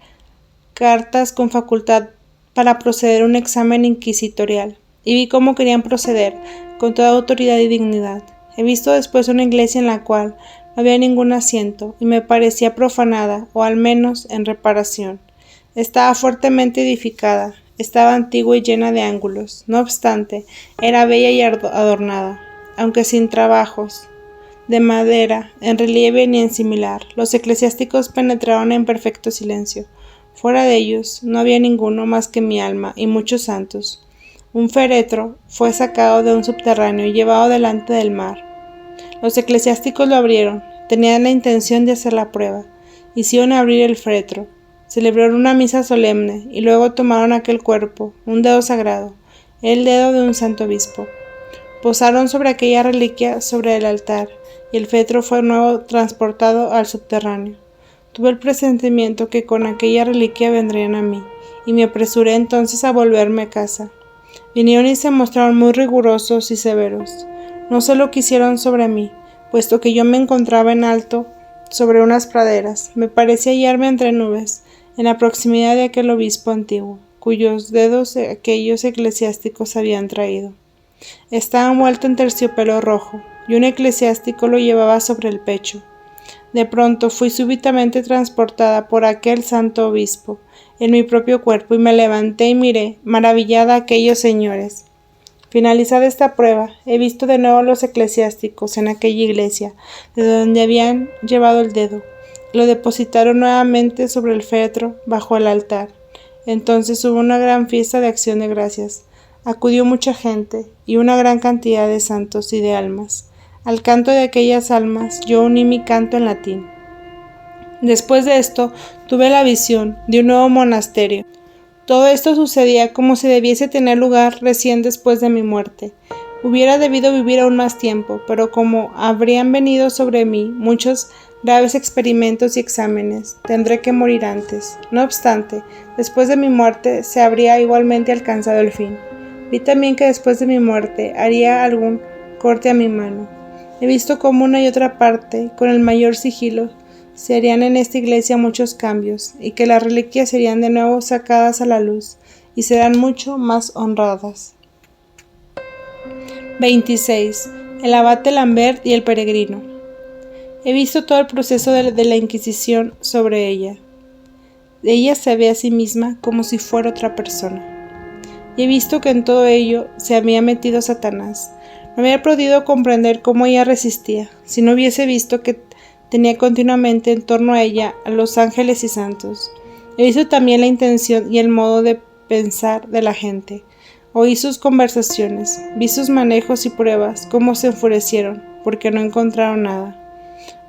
cartas con facultad para proceder a un examen inquisitorial, y vi cómo querían proceder con toda autoridad y dignidad. He visto después una iglesia en la cual no había ningún asiento, y me parecía profanada, o al menos en reparación. Estaba fuertemente edificada, estaba antigua y llena de ángulos. No obstante, era bella y adornada, aunque sin trabajos de madera, en relieve ni en similar. Los eclesiásticos penetraron en perfecto silencio. Fuera de ellos no había ninguno más que mi alma y muchos santos. Un féretro fue sacado de un subterráneo y llevado delante del mar. Los eclesiásticos lo abrieron, tenían la intención de hacer la prueba. Hicieron abrir el féretro, celebraron una misa solemne y luego tomaron aquel cuerpo, un dedo sagrado, el dedo de un santo obispo. Posaron sobre aquella reliquia sobre el altar y el féretro fue de nuevo transportado al subterráneo. Tuve el presentimiento que con aquella reliquia vendrían a mí, y me apresuré entonces a volverme a casa. Vinieron y se mostraron muy rigurosos y severos. No sé lo que hicieron sobre mí, puesto que yo me encontraba en alto sobre unas praderas. Me parecía hallarme entre nubes, en la proximidad de aquel obispo antiguo, cuyos dedos aquellos eclesiásticos habían traído. Estaba envuelto en terciopelo rojo, y un eclesiástico lo llevaba sobre el pecho. De pronto fui súbitamente transportada por aquel santo obispo en mi propio cuerpo, y me levanté y miré, maravillada, a aquellos señores. Finalizada esta prueba, he visto de nuevo a los eclesiásticos en aquella iglesia, de donde habían llevado el dedo. Lo depositaron nuevamente sobre el féretro, bajo el altar. Entonces hubo una gran fiesta de acción de gracias. Acudió mucha gente, y una gran cantidad de santos y de almas. Al canto de aquellas almas yo uní mi canto en latín. Después de esto, tuve la visión de un nuevo monasterio. Todo esto sucedía como si debiese tener lugar recién después de mi muerte. Hubiera debido vivir aún más tiempo, pero como habrían venido sobre mí muchos graves experimentos y exámenes, tendré que morir antes. No obstante, después de mi muerte se habría igualmente alcanzado el fin. Vi también que después de mi muerte haría algún corte a mi mano. He visto cómo una y otra parte, con el mayor sigilo, se harían en esta iglesia muchos cambios, y que las reliquias serían de nuevo sacadas a la luz, y serán mucho más honradas. 26. El abate Lambert y el peregrino. He visto todo el proceso de la Inquisición sobre ella. Ella se ve a sí misma como si fuera otra persona. Y he visto que en todo ello se había metido Satanás. No había podido comprender cómo ella resistía, si no hubiese visto que tenía continuamente en torno a ella a los ángeles y santos. He visto también la intención y el modo de pensar de la gente. Oí sus conversaciones, vi sus manejos y pruebas, cómo se enfurecieron, porque no encontraron nada.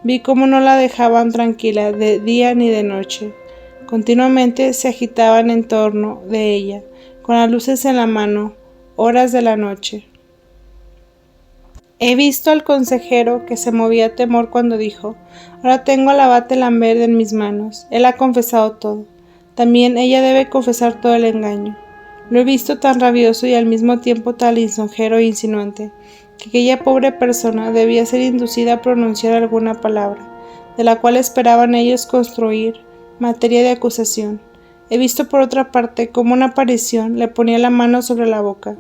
Vi cómo no la dejaban tranquila de día ni de noche. Continuamente se agitaban en torno de ella, con las luces en la mano, horas de la noche. He visto al consejero que se movía a temor cuando dijo: ahora tengo al abate Lambert en mis manos, él ha confesado todo. También ella debe confesar todo el engaño. Lo he visto tan rabioso y al mismo tiempo tan lisonjero e insinuante, que aquella pobre persona debía ser inducida a pronunciar alguna palabra, de la cual esperaban ellos construir materia de acusación. He visto por otra parte cómo una aparición le ponía la mano sobre la boca.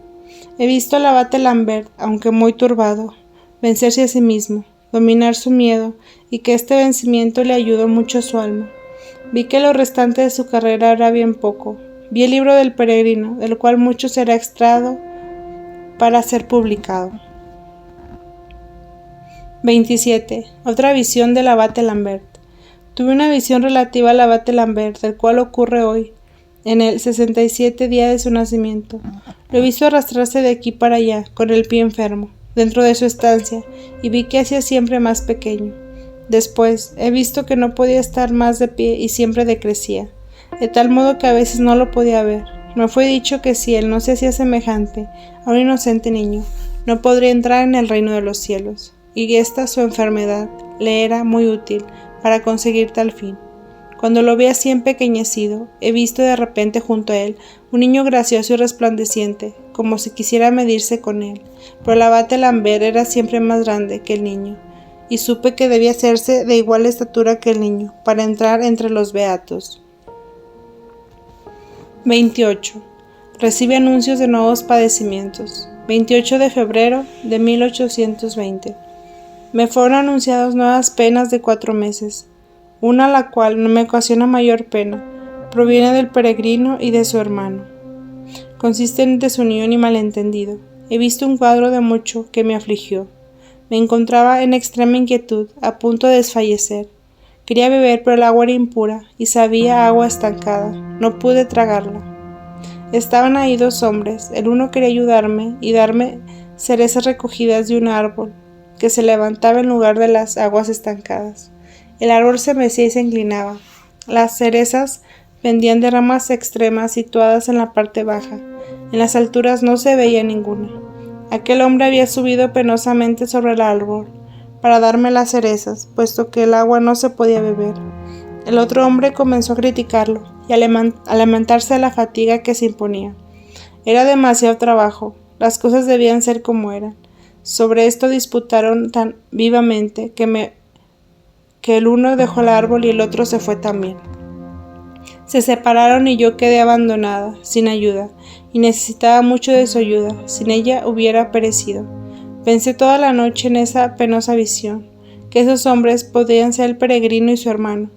He visto al abate Lambert, aunque muy turbado, vencerse a sí mismo, dominar su miedo, y que este vencimiento le ayudó mucho a su alma. Vi que lo restante de su carrera era bien poco. Vi el libro del peregrino, del cual mucho será extraído para ser publicado. 27. Otra visión del abate Lambert. Tuve una visión relativa al abate Lambert, del cual ocurre hoy, en el 67 día de su nacimiento. Lo he visto arrastrarse de aquí para allá, con el pie enfermo, dentro de su estancia, y vi que hacía siempre más pequeño. Después, he visto que no podía estar más de pie y siempre decrecía, de tal modo que a veces no lo podía ver. Me fue dicho que si él no se hacía semejante a un inocente niño, no podría entrar en el reino de los cielos, y esta su enfermedad le era muy útil para conseguir tal fin. Cuando lo vi así empequeñecido, he visto de repente junto a él un niño gracioso y resplandeciente, como si quisiera medirse con él, pero el abate Lambert era siempre más grande que el niño, y supe que debía hacerse de igual estatura que el niño, para entrar entre los beatos. 28. Recibe anuncios de nuevos padecimientos. 28 de febrero de 1820. Me fueron anunciadas nuevas penas de 4 meses. Una, la cual no me ocasiona mayor pena, proviene del peregrino y de su hermano. Consiste en desunión y malentendido. He visto un cuadro de mucho que me afligió. Me encontraba en extrema inquietud, a punto de desfallecer. Quería beber, pero el agua era impura y sabía agua estancada. No pude tragarla. Estaban ahí 2 hombres. El uno quería ayudarme y darme cerezas recogidas de un árbol que se levantaba en lugar de las aguas estancadas. El árbol se mecía y se inclinaba. Las cerezas pendían de ramas extremas situadas en la parte baja. En las alturas no se veía ninguna. Aquel hombre había subido penosamente sobre el árbol para darme las cerezas, puesto que el agua no se podía beber. El otro hombre comenzó a criticarlo y a lamentarse de la fatiga que se imponía. Era demasiado trabajo, las cosas debían ser como eran. Sobre esto disputaron tan vivamente que el uno dejó el árbol y el otro se fue también. Se separaron y yo quedé abandonada, sin ayuda, y necesitaba mucho de su ayuda. Sin ella hubiera perecido. Pensé toda la noche en esa penosa visión, que esos hombres podían ser el peregrino y su hermano.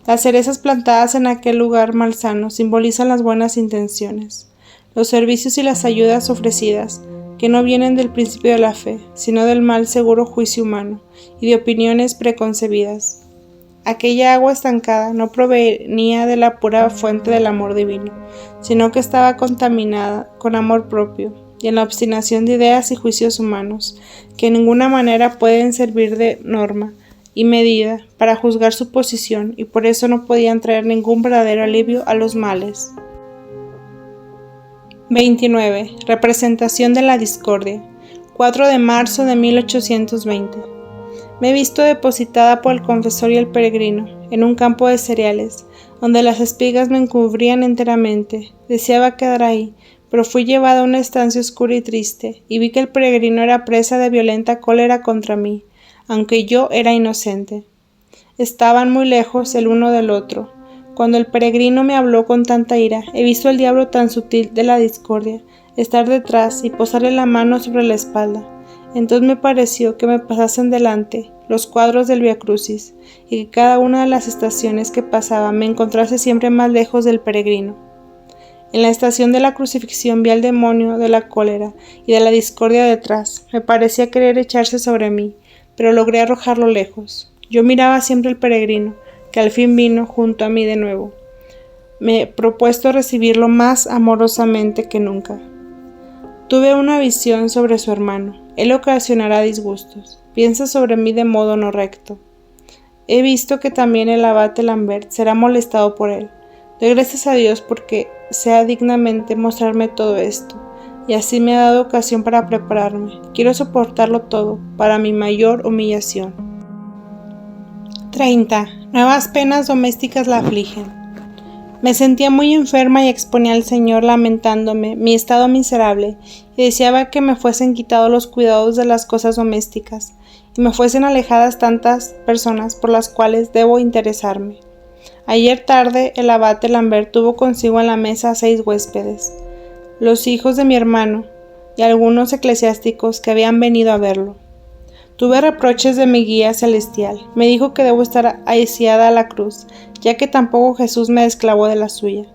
Las cerezas plantadas en aquel lugar malsano simbolizan las buenas intenciones, los servicios y las ayudas ofrecidas, que no vienen del principio de la fe, sino del mal seguro juicio humano y de opiniones preconcebidas. Aquella agua estancada no provenía de la pura fuente del amor divino, sino que estaba contaminada con amor propio y en la obstinación de ideas y juicios humanos, que en ninguna manera pueden servir de norma y medida para juzgar su posición, y por eso no podían traer ningún verdadero alivio a los males. 29. Representación de la discordia. 4 de marzo de 1820. Me he visto depositada por el confesor y el peregrino, en un campo de cereales, donde las espigas me encubrían enteramente. Deseaba quedar ahí, pero fui llevada a una estancia oscura y triste, y vi que el peregrino era presa de violenta cólera contra mí, aunque yo era inocente. Estaban muy lejos el uno del otro. Cuando el peregrino me habló con tanta ira, he visto al diablo tan sutil de la discordia estar detrás y posarle la mano sobre la espalda. Entonces me pareció que me pasasen delante los cuadros del Vía Crucis, y que cada una de las estaciones que pasaba me encontrase siempre más lejos del peregrino. En la estación de la crucifixión vi al demonio de la cólera y de la discordia detrás. Me parecía querer echarse sobre mí, pero logré arrojarlo lejos. Yo miraba siempre al peregrino, que al fin vino junto a mí de nuevo. Me he propuesto recibirlo más amorosamente que nunca. Tuve una visión sobre su hermano. Él ocasionará disgustos. Piensa sobre mí de modo no recto. He visto que también el abate Lambert será molestado por él. Doy gracias a Dios porque sea dignamente mostrarme todo esto, y así me ha dado ocasión para prepararme. Quiero soportarlo todo, para mi mayor humillación. 30. Nuevas penas domésticas la afligen. Me sentía muy enferma y exponía al Señor lamentándome mi estado miserable y deseaba que me fuesen quitados los cuidados de las cosas domésticas y me fuesen alejadas tantas personas por las cuales debo interesarme. Ayer tarde el abate Lambert tuvo consigo en la mesa a 6 huéspedes, los hijos de mi hermano y algunos eclesiásticos que habían venido a verlo. Tuve reproches de mi guía celestial. Me dijo que debo estar ahiciada a la cruz, ya que tampoco Jesús me desclavó de la suya.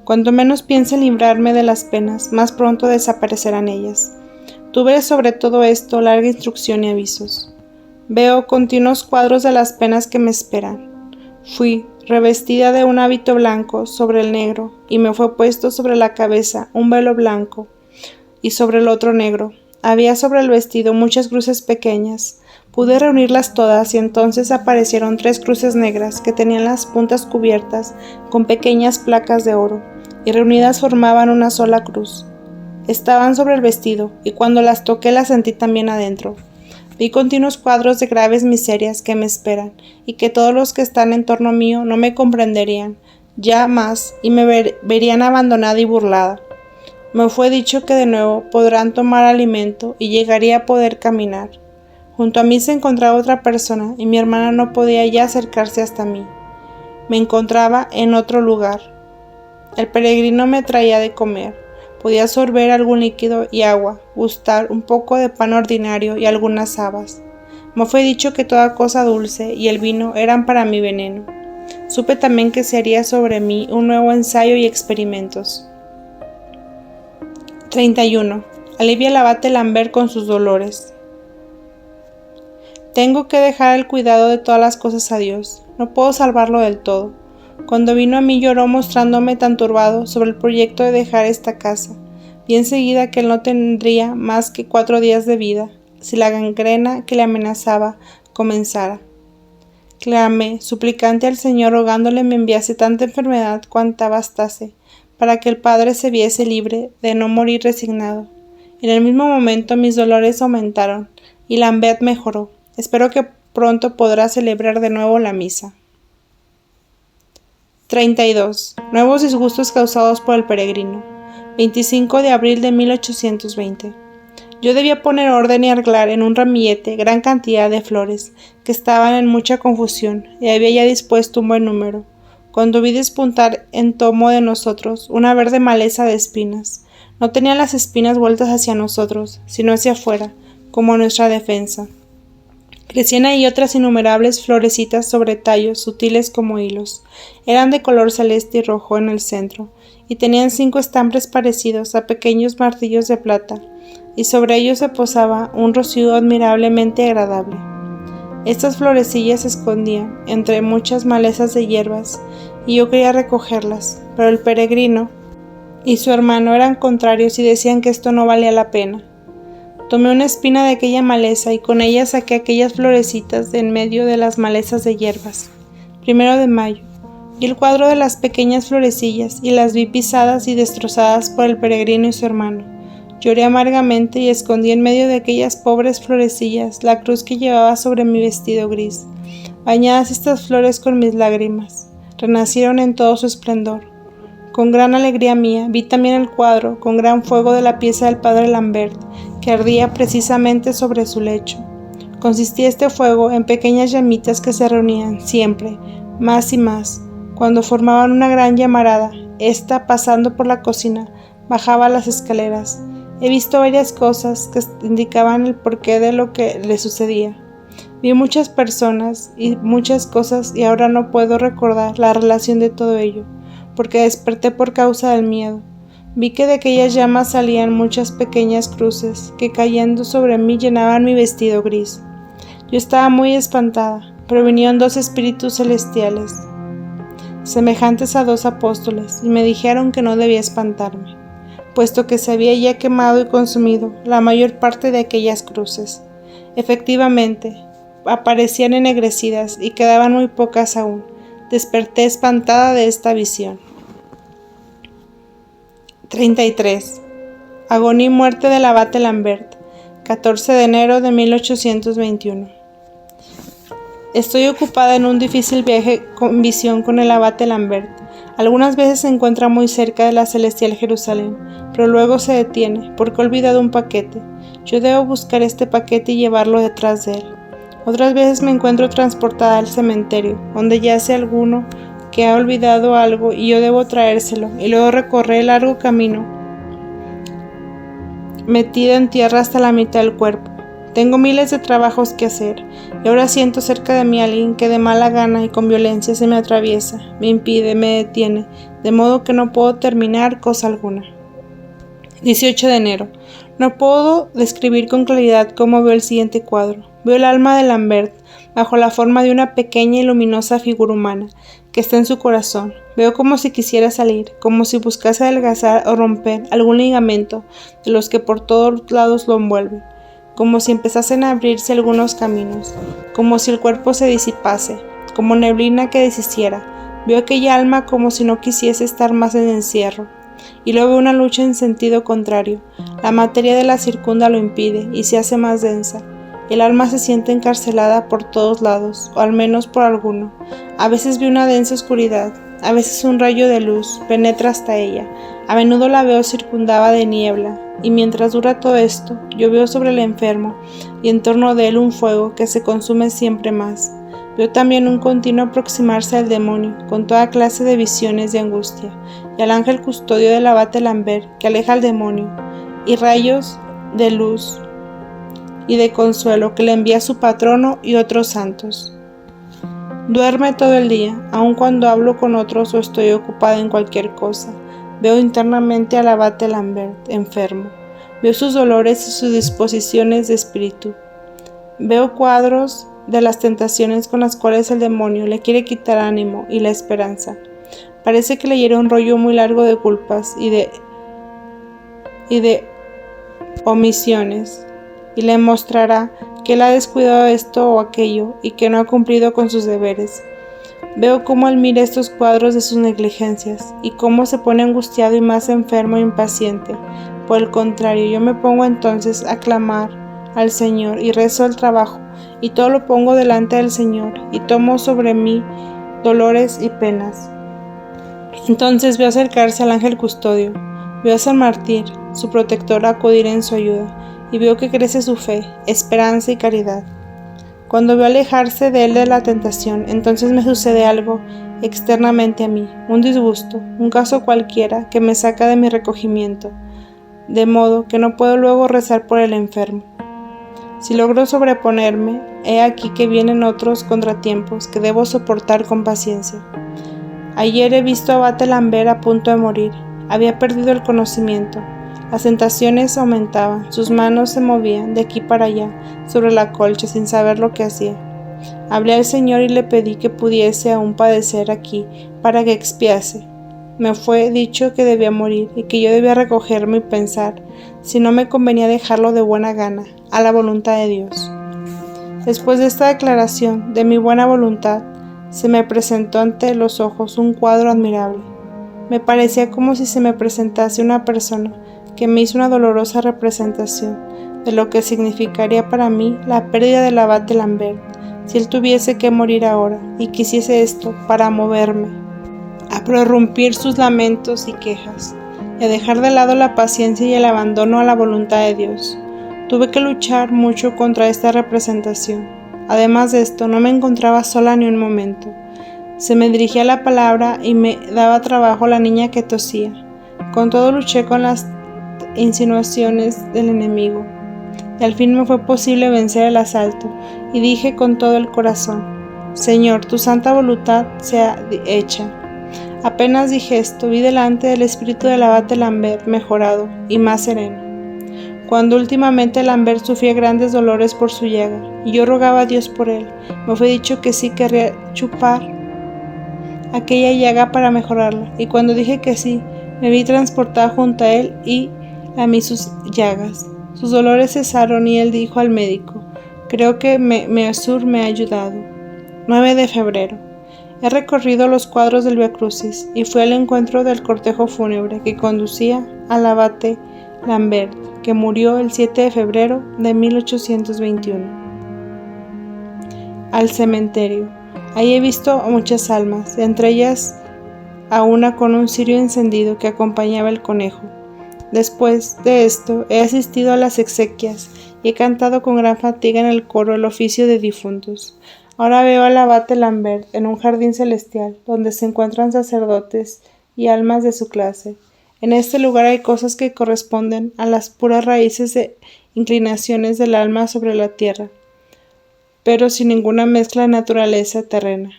Cuanto menos piense librarme de las penas, más pronto desaparecerán ellas. Tuve sobre todo esto larga instrucción y avisos. Veo continuos cuadros de las penas que me esperan. Fui revestida de un hábito blanco sobre el negro, y me fue puesto sobre la cabeza un velo blanco, y sobre el otro negro. Había sobre el vestido muchas cruces pequeñas. Pude reunirlas todas y entonces aparecieron 3 cruces negras que tenían las puntas cubiertas con pequeñas placas de oro, y reunidas formaban una sola cruz. Estaban sobre el vestido, y cuando las toqué las sentí también adentro. Vi continuos cuadros de graves miserias que me esperan, y que todos los que están en torno mío no me comprenderían ya más y me verían abandonada y burlada. Me fue dicho que de nuevo podrán tomar alimento y llegaría a poder caminar. Junto a mí se encontraba otra persona y mi hermana no podía ya acercarse hasta mí. Me encontraba en otro lugar. El peregrino me traía de comer. Podía sorber algún líquido y agua, gustar un poco de pan ordinario y algunas habas. Me fue dicho que toda cosa dulce y el vino eran para mí veneno. Supe también que se haría sobre mí un nuevo ensayo y experimentos. 31. Alivia el abate Lambert con sus dolores. Tengo que dejar el cuidado de todas las cosas a Dios. No puedo salvarlo del todo. Cuando vino a mí lloró mostrándome tan turbado sobre el proyecto de dejar esta casa, y enseguida que él no tendría más que 4 días de vida, si la gangrena que le amenazaba comenzara. Clamé, suplicante al Señor, rogándole me enviase tanta enfermedad cuanta bastase, para que el padre se viese libre de no morir resignado. En el mismo momento mis dolores aumentaron, y Lambert mejoró. Espero que pronto podrá celebrar de nuevo la misa. 32. Nuevos disgustos causados por el peregrino. 25 de abril de 1820. Yo debía poner orden y arreglar en un ramillete gran cantidad de flores, que estaban en mucha confusión, y había ya dispuesto un buen número, cuando vi despuntar en tomo de nosotros una verde maleza de espinas. No tenían las espinas vueltas hacia nosotros, sino hacia afuera, como nuestra defensa. Crecían ahí otras innumerables florecitas sobre tallos sutiles como hilos. Eran de color celeste y rojo en el centro, y tenían 5 estambres parecidos a pequeños martillos de plata, y sobre ellos se posaba un rocío admirablemente agradable. Estas florecillas se escondían entre muchas malezas de hierbas, y yo quería recogerlas, pero el peregrino y su hermano eran contrarios y decían que esto no valía la pena. Tomé una espina de aquella maleza y con ella saqué aquellas florecitas de en medio de las malezas de hierbas. 1 de mayo. Vi el cuadro de las pequeñas florecillas y las vi pisadas y destrozadas por el peregrino y su hermano. Lloré amargamente y escondí en medio de aquellas pobres florecillas la cruz que llevaba sobre mi vestido gris. Bañadas estas flores con mis lágrimas, renacieron en todo su esplendor. Con gran alegría mía, vi también el cuadro, con gran fuego de la pieza del padre Lambert, que ardía precisamente sobre su lecho. Consistía este fuego en pequeñas llamitas que se reunían siempre, más y más, cuando formaban una gran llamarada. Esta, pasando por la cocina, bajaba las escaleras. He visto varias cosas que indicaban el porqué de lo que le sucedía. Vi muchas personas y muchas cosas y ahora no puedo recordar la relación de todo ello, porque desperté por causa del miedo. Vi que de aquellas llamas salían muchas pequeñas cruces que cayendo sobre mí llenaban mi vestido gris. Yo estaba muy espantada, pero vinieron 2 espíritus celestiales, semejantes a 2 apóstoles, y me dijeron que no debía espantarme, puesto que se había ya quemado y consumido la mayor parte de aquellas cruces. Efectivamente, aparecían ennegrecidas y quedaban muy pocas aún. Desperté espantada de esta visión. 33. Agonía y muerte del abate Lambert, 14 de enero de 1821. Estoy ocupada en un difícil viaje con visión con el abate Lambert. Algunas veces se encuentra muy cerca de la celestial Jerusalén, pero luego se detiene porque ha olvidado un paquete. Yo debo buscar este paquete y llevarlo detrás de él. Otras veces me encuentro transportada al cementerio, donde yace alguno que ha olvidado algo y yo debo traérselo, y luego recorrer el largo camino, metida en tierra hasta la mitad del cuerpo. Tengo miles de trabajos que hacer, y ahora siento cerca de mí a alguien que de mala gana y con violencia se me atraviesa, me impide, me detiene, de modo que no puedo terminar cosa alguna. 18 de enero. No puedo describir con claridad cómo veo el siguiente cuadro. Veo el alma de Lambert bajo la forma de una pequeña y luminosa figura humana que está en su corazón. Veo como si quisiera salir, como si buscase adelgazar o romper algún ligamento de los que por todos lados lo envuelven, como si empezasen a abrirse algunos caminos, como si el cuerpo se disipase, como neblina que deshiciera. Veo aquella alma como si no quisiese estar más en encierro. Y luego veo una lucha en sentido contrario. La materia de la circunda lo impide y se hace más densa. El alma se siente encarcelada por todos lados, o al menos por alguno. A veces veo una densa oscuridad, a veces un rayo de luz penetra hasta ella. A menudo la veo circundada de niebla, y mientras dura todo esto, yo veo sobre el enfermo y en torno de él un fuego que se consume siempre más. Veo también un continuo aproximarse al demonio, con toda clase de visiones de angustia, y al ángel custodio del abate Lambert, que aleja al demonio, y rayos de luz y de consuelo que le envía su patrono y otros santos. Duerme todo el día, aun cuando hablo con otros o estoy ocupada en cualquier cosa. Veo internamente al abate Lambert, enfermo. Veo sus dolores y sus disposiciones de espíritu. Veo cuadros de las tentaciones con las cuales el demonio le quiere quitar ánimo y la esperanza. Parece que leyera un rollo muy largo de culpas y de omisiones, y le mostrará que él ha descuidado esto o aquello y que no ha cumplido con sus deberes. Veo cómo él mira estos cuadros de sus negligencias y cómo se pone angustiado y más enfermo e impaciente. Por el contrario, yo me pongo entonces a clamar al Señor y rezo el trabajo, y todo lo pongo delante del Señor, y tomo sobre mí dolores y penas. Entonces veo acercarse al ángel custodio, veo a San Martín, su protector, acudir en su ayuda, y veo que crece su fe, esperanza y caridad. Cuando veo alejarse de él de la tentación, entonces me sucede algo externamente a mí, un disgusto, un caso cualquiera que me saca de mi recogimiento, de modo que no puedo luego rezar por el enfermo. Si logro sobreponerme, he aquí que vienen otros contratiempos que debo soportar con paciencia. Ayer he visto a abate Lambert a punto de morir. Había perdido el conocimiento. Las tentaciones aumentaban, sus manos se movían de aquí para allá sobre la colcha sin saber lo que hacía. Hablé al Señor y le pedí que pudiese aún padecer aquí para que expiase. Me fue dicho que debía morir y que yo debía recogerme y pensar, si no me convenía dejarlo de buena gana, a la voluntad de Dios. Después de esta declaración de mi buena voluntad, se me presentó ante los ojos un cuadro admirable. Me parecía como si se me presentase una persona que me hizo una dolorosa representación de lo que significaría para mí la pérdida del abate Lambert, si él tuviese que morir ahora, y quisiese esto para moverme a prorrumpir sus lamentos y quejas, y a dejar de lado la paciencia y el abandono a la voluntad de Dios. Tuve que luchar mucho contra esta representación. Además de esto, no me encontraba sola ni un momento. Se me dirigía la palabra y me daba trabajo la niña que tosía. Con todo luché con las insinuaciones del enemigo, y al fin me fue posible vencer el asalto, y dije con todo el corazón: Señor, tu santa voluntad sea hecha. Apenas dije esto, vi delante del espíritu del abate Lambert mejorado y más sereno. Cuando últimamente Lambert sufría grandes dolores por su llaga, y yo rogaba a Dios por él, me fue dicho que sí querría chupar aquella llaga para mejorarla, y cuando dije que sí, me vi transportada junto a él y lamí sus llagas. Sus dolores cesaron y él dijo al médico: creo que Measur me ha ayudado. 9 de febrero. He recorrido los cuadros del Vía Crucis y fui al encuentro del cortejo fúnebre que conducía al abate Lambert, que murió el 7 de febrero de 1821. Al cementerio. Ahí he visto muchas almas, entre ellas a una con un cirio encendido que acompañaba el conejo. Después de esto, he asistido a las exequias y he cantado con gran fatiga en el coro el oficio de difuntos. Ahora veo al abate Lambert en un jardín celestial, donde se encuentran sacerdotes y almas de su clase. En este lugar hay cosas que corresponden a las puras raíces de inclinaciones del alma sobre la tierra, pero sin ninguna mezcla de naturaleza terrena.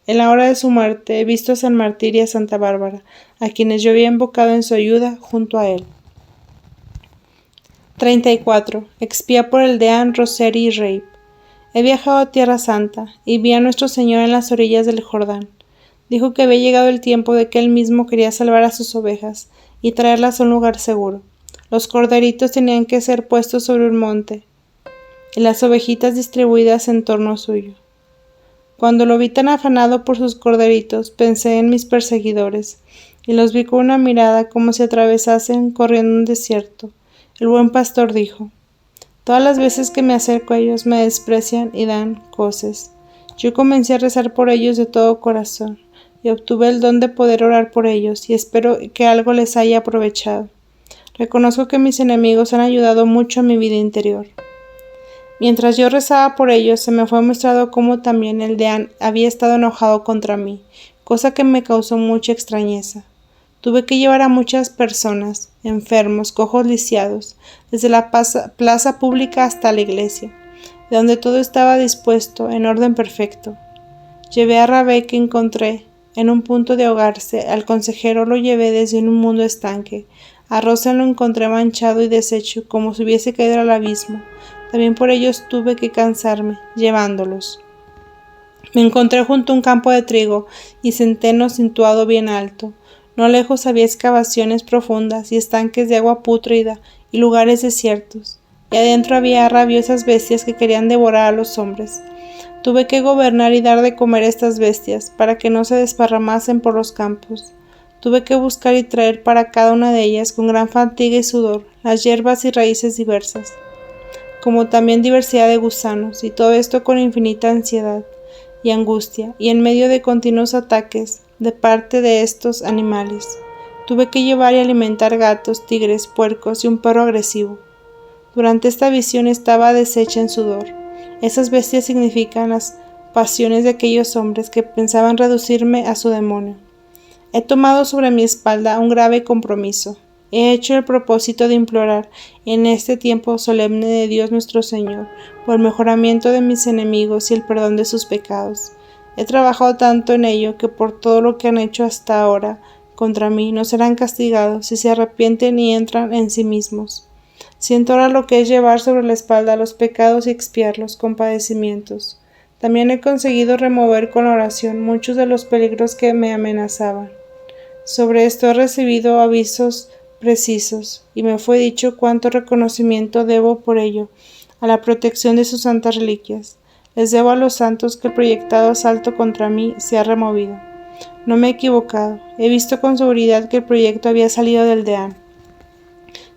En la hora de su muerte he visto a San Martín y a Santa Bárbara, a quienes yo había invocado en su ayuda junto a él. 34. Expía por el deán Roseri y Rape. He viajado a Tierra Santa y vi a nuestro Señor en las orillas del Jordán. Dijo que había llegado el tiempo de que él mismo quería salvar a sus ovejas y traerlas a un lugar seguro. Los corderitos tenían que ser puestos sobre un monte y las ovejitas distribuidas en torno suyo. Cuando lo vi tan afanado por sus corderitos, pensé en mis perseguidores, y los vi con una mirada como si atravesasen corriendo un desierto. El buen pastor dijo: todas las veces que me acerco a ellos me desprecian y dan coces. Yo comencé a rezar por ellos de todo corazón, y obtuve el don de poder orar por ellos, y espero que algo les haya aprovechado. Reconozco que mis enemigos han ayudado mucho a mi vida interior. Mientras yo rezaba por ellos, se me fue mostrado cómo también el deán había estado enojado contra mí, cosa que me causó mucha extrañeza. Tuve que llevar a muchas personas, enfermos, cojos lisiados, desde la plaza pública hasta la iglesia, de donde todo estaba dispuesto en orden perfecto. Llevé a Rabé, que encontré en un punto de ahogarse, al consejero lo llevé desde un mundo estanque, a Rosen lo encontré manchado y deshecho, como si hubiese caído al abismo. También por ellos tuve que cansarme, llevándolos. Me encontré junto a un campo de trigo y centeno situado bien alto. No lejos había excavaciones profundas y estanques de agua pútrida y lugares desiertos, y adentro había rabiosas bestias que querían devorar a los hombres. Tuve que gobernar y dar de comer a estas bestias, para que no se desparramasen por los campos. Tuve que buscar y traer para cada una de ellas, con gran fatiga y sudor, las hierbas y raíces diversas, como también diversidad de gusanos, y todo esto con infinita ansiedad y angustia, y en medio de continuos ataques de parte de estos animales. Tuve que llevar y alimentar gatos, tigres, puercos y un perro agresivo. Durante esta visión estaba deshecha en sudor. Esas bestias significan las pasiones de aquellos hombres que pensaban reducirme a su demonio. He tomado sobre mi espalda un grave compromiso. He hecho el propósito de implorar en este tiempo solemne de Dios nuestro Señor por el mejoramiento de mis enemigos y el perdón de sus pecados. He trabajado tanto en ello que por todo lo que han hecho hasta ahora contra mí no serán castigados si se arrepienten y entran en sí mismos. Siento ahora lo que es llevar sobre la espalda los pecados y expiarlos con padecimientos. También he conseguido remover con la oración muchos de los peligros que me amenazaban. Sobre esto he recibido avisos precisos, y me fue dicho cuánto reconocimiento debo por ello a la protección de sus santas reliquias. Les debo a los santos que el proyectado asalto contra mí se ha removido. No me he equivocado. He visto con seguridad que el proyecto había salido del deán.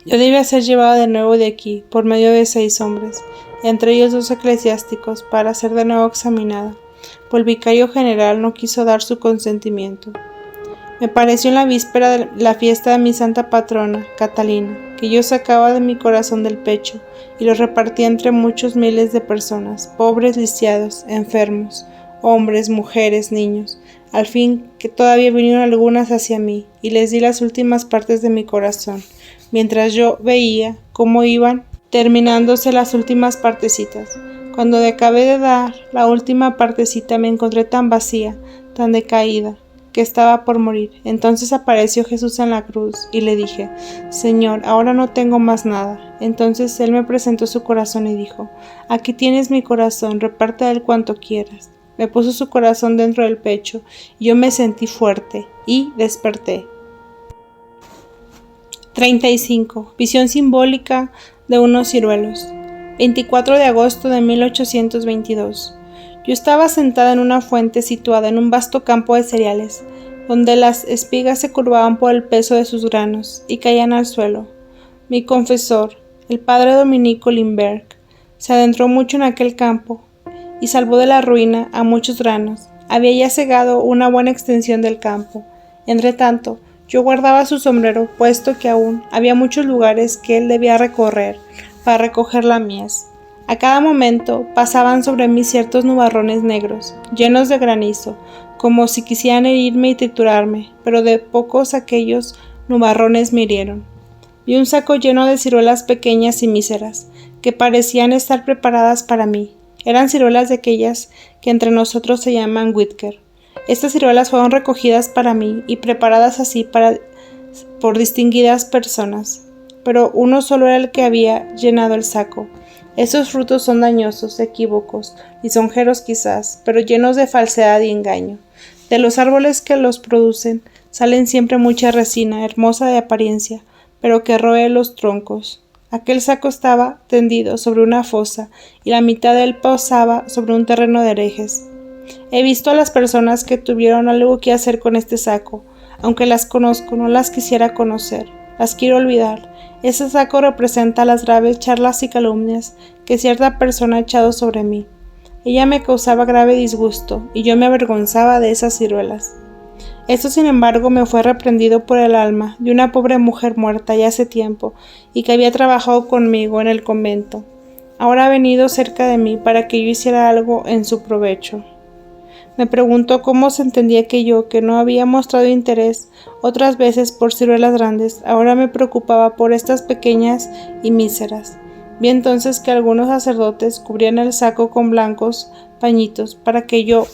Yo debía ser llevado de nuevo de aquí, por medio de 6 hombres, entre ellos 2 eclesiásticos, para ser de nuevo examinada, pues el vicario general no quiso dar su consentimiento. Me pareció en la víspera de la fiesta de mi santa patrona, Catalina, que yo sacaba de mi corazón del pecho y lo repartía entre muchos miles de personas, pobres, lisiados, enfermos, hombres, mujeres, niños, al fin que todavía vinieron algunas hacia mí, y les di las últimas partes de mi corazón, mientras yo veía cómo iban terminándose las últimas partecitas. Cuando acabé de dar la última partecita me encontré tan vacía, tan decaída, que estaba por morir. Entonces apareció Jesús en la cruz, y le dije: Señor, ahora no tengo más nada. Entonces él me presentó su corazón y dijo: Aquí tienes mi corazón, reparte de él cuanto quieras. Me puso su corazón dentro del pecho, y yo me sentí fuerte, y desperté. 35. Visión simbólica de unos ciruelos. 24 de agosto de 1822. Yo estaba sentada en una fuente situada en un vasto campo de cereales, donde las espigas se curvaban por el peso de sus granos y caían al suelo. Mi confesor, el padre Dominico Limberg, se adentró mucho en aquel campo y salvó de la ruina a muchos granos. Había ya cegado una buena extensión del campo. Entretanto, yo guardaba su sombrero, puesto que aún había muchos lugares que él debía recorrer para recoger la mies. A cada momento pasaban sobre mí ciertos nubarrones negros, llenos de granizo, como si quisieran herirme y triturarme, pero de pocos aquellos nubarrones me hirieron. Vi un saco lleno de ciruelas pequeñas y míseras, que parecían estar preparadas para mí. Eran ciruelas de aquellas que entre nosotros se llaman Whitker. Estas ciruelas fueron recogidas para mí y preparadas así por distinguidas personas, pero uno solo era el que había llenado el saco. Estos frutos son dañosos, equívocos, lisonjeros quizás, pero llenos de falsedad y engaño. De los árboles que los producen salen siempre mucha resina, hermosa de apariencia, pero que roe los troncos. Aquel saco estaba tendido sobre una fosa y la mitad de él posaba sobre un terreno de herejes. He visto a las personas que tuvieron algo que hacer con este saco. Aunque las conozco, no las quisiera conocer. Las quiero olvidar. Ese saco representa las graves charlas y calumnias que cierta persona ha echado sobre mí. Ella me causaba grave disgusto, y yo me avergonzaba de esas ciruelas. Esto, sin embargo, me fue reprendido por el alma de una pobre mujer muerta ya hace tiempo, y que había trabajado conmigo en el convento. Ahora ha venido cerca de mí para que yo hiciera algo en su provecho. Me preguntó cómo se entendía que yo, que no había mostrado interés otras veces por ciruelas grandes, ahora me preocupaba por estas pequeñas y míseras. Vi entonces que algunos sacerdotes cubrían el saco con blancos pañitos para que yo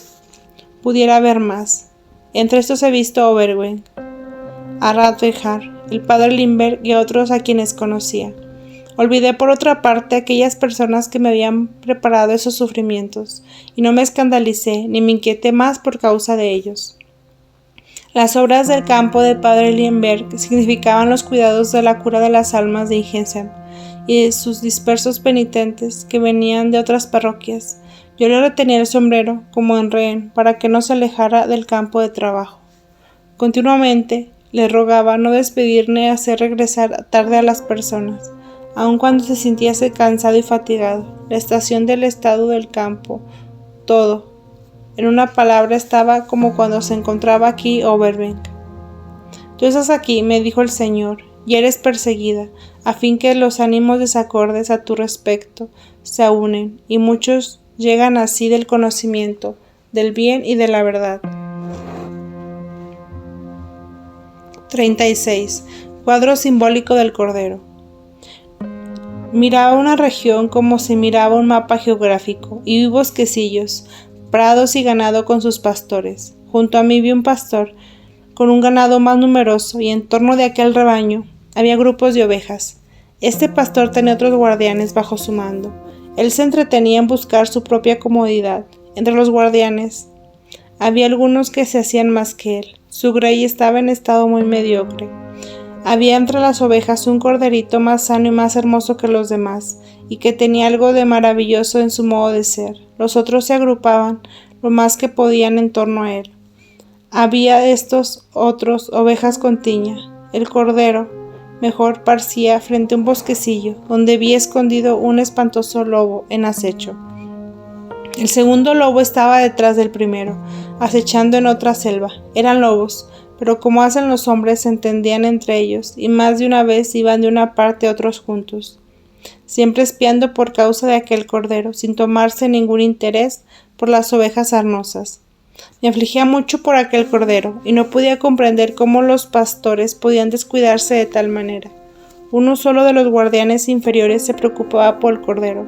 pudiera ver más. Entre estos he visto a Oberwein, a Radbehar, el padre Limberg y a otros a quienes conocía. Olvidé por otra parte aquellas personas que me habían preparado esos sufrimientos, y no me escandalicé ni me inquieté más por causa de ellos. Las obras del campo del padre Limberg significaban los cuidados de la cura de las almas de Ingensheim y de sus dispersos penitentes que venían de otras parroquias. Yo le retenía el sombrero como en rehén para que no se alejara del campo de trabajo. Continuamente le rogaba no despedir ni hacer regresar tarde a las personas, aun cuando se sintiese cansado y fatigado. La estación del estado del campo, todo, en una palabra, estaba como cuando se encontraba aquí Oberwein. Tú estás aquí, me dijo el Señor, y eres perseguida, a fin que los ánimos desacordes a tu respecto se unen, y muchos llegan así del conocimiento, del bien y de la verdad. 36. Cuadro simbólico del Cordero. Miraba una región como se miraba un mapa geográfico, y vi bosquecillos, prados y ganado con sus pastores. Junto a mí vi un pastor con un ganado más numeroso, y en torno de aquel rebaño había grupos de ovejas. Este pastor tenía otros guardianes bajo su mando. Él se entretenía en buscar su propia comodidad. Entre los guardianes había algunos que se hacían más que él. Su grey estaba en estado muy mediocre. Había entre las ovejas un corderito más sano y más hermoso que los demás, y que tenía algo de maravilloso en su modo de ser. Los otros se agrupaban lo más que podían en torno a él. Había de estos otros ovejas con tiña. El cordero mejor parecía frente a un bosquecillo, donde vi escondido un espantoso lobo en acecho. El segundo lobo estaba detrás del primero, acechando en otra selva. Eran lobos, pero como hacen los hombres, se entendían entre ellos, y más de una vez iban de una parte a otros juntos, siempre espiando por causa de aquel cordero, sin tomarse ningún interés por las ovejas sarnosas. Me afligía mucho por aquel cordero, y no podía comprender cómo los pastores podían descuidarse de tal manera. Uno solo de los guardianes inferiores se preocupaba por el cordero,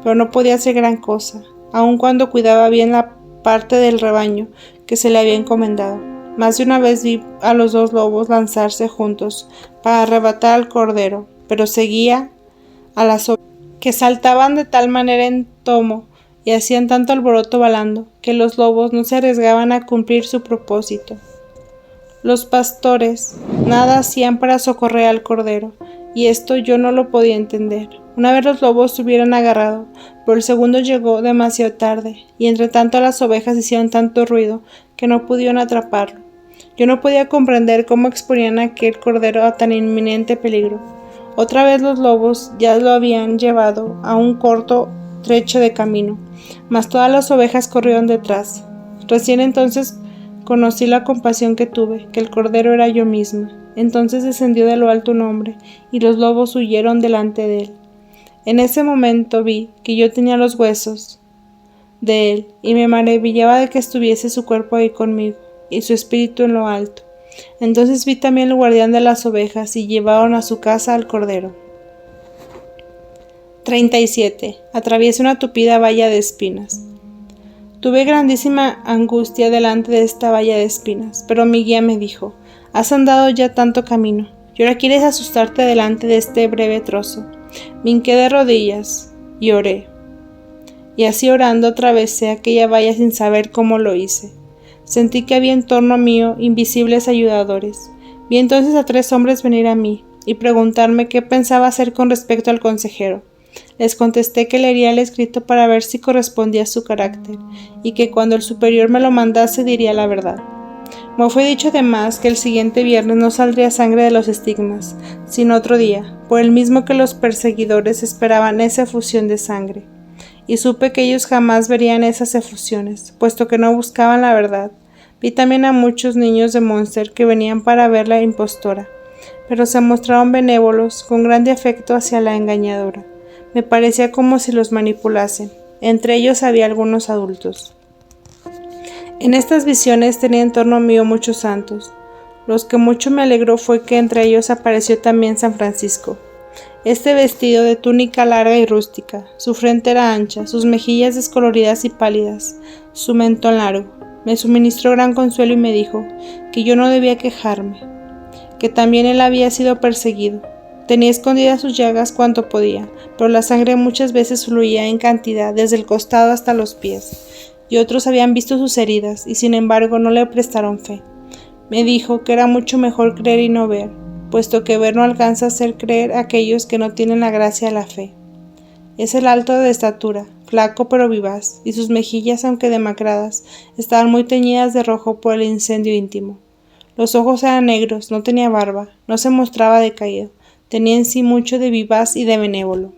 pero no podía hacer gran cosa, aun cuando cuidaba bien la parte del rebaño que se le había encomendado. Más de una vez vi a los dos lobos lanzarse juntos para arrebatar al cordero, pero seguía a las ovejas, que saltaban de tal manera en tomo y hacían tanto alboroto balando, que los lobos no se arriesgaban a cumplir su propósito. Los pastores nada hacían para socorrer al cordero, y esto yo no lo podía entender. Una vez los lobos se hubieran agarrado, pero el segundo llegó demasiado tarde, y entre tanto las ovejas hicieron tanto ruido que no pudieron atraparlo. Yo no podía comprender cómo exponían a aquel cordero a tan inminente peligro. Otra vez los lobos ya lo habían llevado a un corto trecho de camino, mas todas las ovejas corrieron detrás. Recién entonces conocí la compasión que tuve, que el cordero era yo misma. Entonces descendió de lo alto un hombre, y los lobos huyeron delante de él. En ese momento vi que yo tenía los huesos de él, y me maravillaba de que estuviese su cuerpo ahí conmigo, y su espíritu en lo alto. Entonces vi también el guardián de las ovejas, y llevaron a su casa al cordero. 37. Atraviesa una tupida valla de espinas. Tuve grandísima angustia delante de esta valla de espinas, pero mi guía me dijo: has andado ya tanto camino, y ahora quieres asustarte delante de este breve trozo. Me hinqué de rodillas y oré, y así orando atravesé aquella valla sin saber cómo lo hice. Sentí que había en torno mío invisibles ayudadores. Vi entonces a 3 hombres venir a mí y preguntarme qué pensaba hacer con respecto al consejero. Les contesté que leería el escrito para ver si correspondía a su carácter, y que cuando el superior me lo mandase diría la verdad. Me fue dicho además que el siguiente viernes no saldría sangre de los estigmas, sino otro día, por el mismo que los perseguidores esperaban esa efusión de sangre. Y supe que ellos jamás verían esas efusiones, puesto que no buscaban la verdad. Vi también a muchos niños de Munster que venían para ver la impostora, pero se mostraron benévolos, con grande afecto hacia la engañadora. Me parecía como si los manipulasen. Entre ellos había algunos adultos. En estas visiones tenía en torno mío muchos santos. Los que mucho me alegró fue que entre ellos apareció también San Francisco. Este vestido de túnica larga y rústica, su frente era ancha, sus mejillas descoloridas y pálidas, su mentón largo, me suministró gran consuelo y me dijo que yo no debía quejarme, que también él había sido perseguido. Tenía escondidas sus llagas cuanto podía, pero la sangre muchas veces fluía en cantidad desde el costado hasta los pies, y otros habían visto sus heridas, y sin embargo no le prestaron fe. Me dijo que era mucho mejor creer y no ver, puesto que ver no alcanza a hacer creer a aquellos que no tienen la gracia de la fe. Es el alto de estatura, flaco pero vivaz, y sus mejillas, aunque demacradas, estaban muy teñidas de rojo por el incendio íntimo. Los ojos eran negros, no tenía barba, no se mostraba decaído, tenía en sí mucho de vivaz y de benévolo.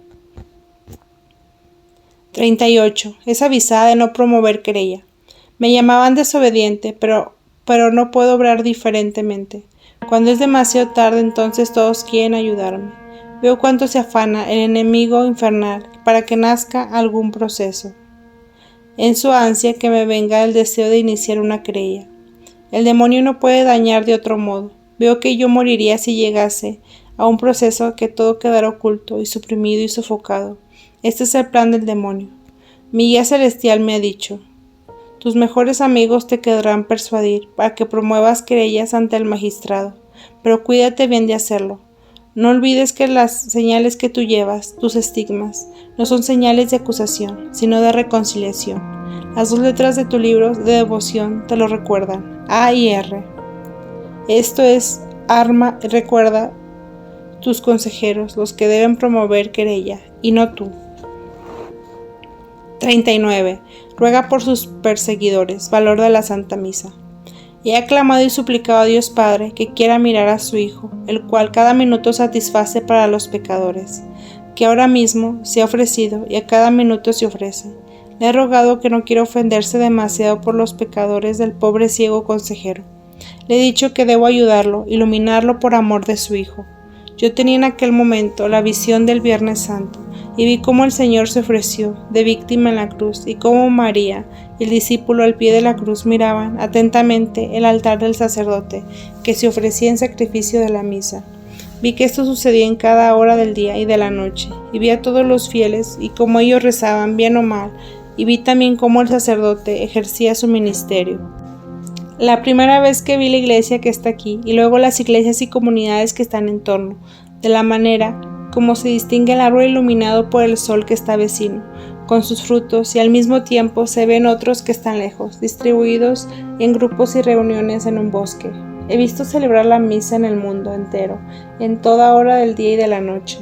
38. Es avisada de no promover querella. Me llamaban desobediente, pero no puedo obrar diferentemente. Cuando es demasiado tarde, entonces todos quieren ayudarme. Veo cuánto se afana el enemigo infernal para que nazca algún proceso. En su ansia que me venga el deseo de iniciar una querella. El demonio no puede dañar de otro modo. Veo que yo moriría si llegase a un proceso que todo quedara oculto y suprimido y sofocado. Este es el plan del demonio. Mi guía celestial me ha dicho: tus mejores amigos te querrán persuadir para que promuevas querellas ante el magistrado, pero cuídate bien de hacerlo. No olvides que las señales que tú llevas, tus estigmas, no son señales de acusación, sino de reconciliación. Las 2 letras de tu libro de devoción te lo recuerdan, A y R. Esto es arma, recuerda tus consejeros, los que deben promover querella, y no tú. 39. Ruega por sus perseguidores, valor de la Santa Misa. He aclamado y suplicado a Dios Padre que quiera mirar a su Hijo, el cual cada minuto satisface para los pecadores, que ahora mismo se ha ofrecido y a cada minuto se ofrece. Le he rogado que no quiera ofenderse demasiado por los pecadores del pobre ciego consejero. Le he dicho que debo ayudarlo, iluminarlo por amor de su Hijo. Yo tenía en aquel momento la visión del Viernes Santo, y vi cómo el Señor se ofreció de víctima en la cruz, y cómo María y el discípulo al pie de la cruz miraban atentamente el altar del sacerdote que se ofrecía en sacrificio de la misa. Vi que esto sucedía en cada hora del día y de la noche, y vi a todos los fieles y cómo ellos rezaban bien o mal, y vi también cómo el sacerdote ejercía su ministerio. La primera vez que vi la iglesia que está aquí, y luego las iglesias y comunidades que están en torno, de la manera como se distingue el árbol iluminado por el sol que está vecino, con sus frutos, y al mismo tiempo se ven otros que están lejos, distribuidos en grupos y reuniones en un bosque. He visto celebrar la misa en el mundo entero, en toda hora del día y de la noche.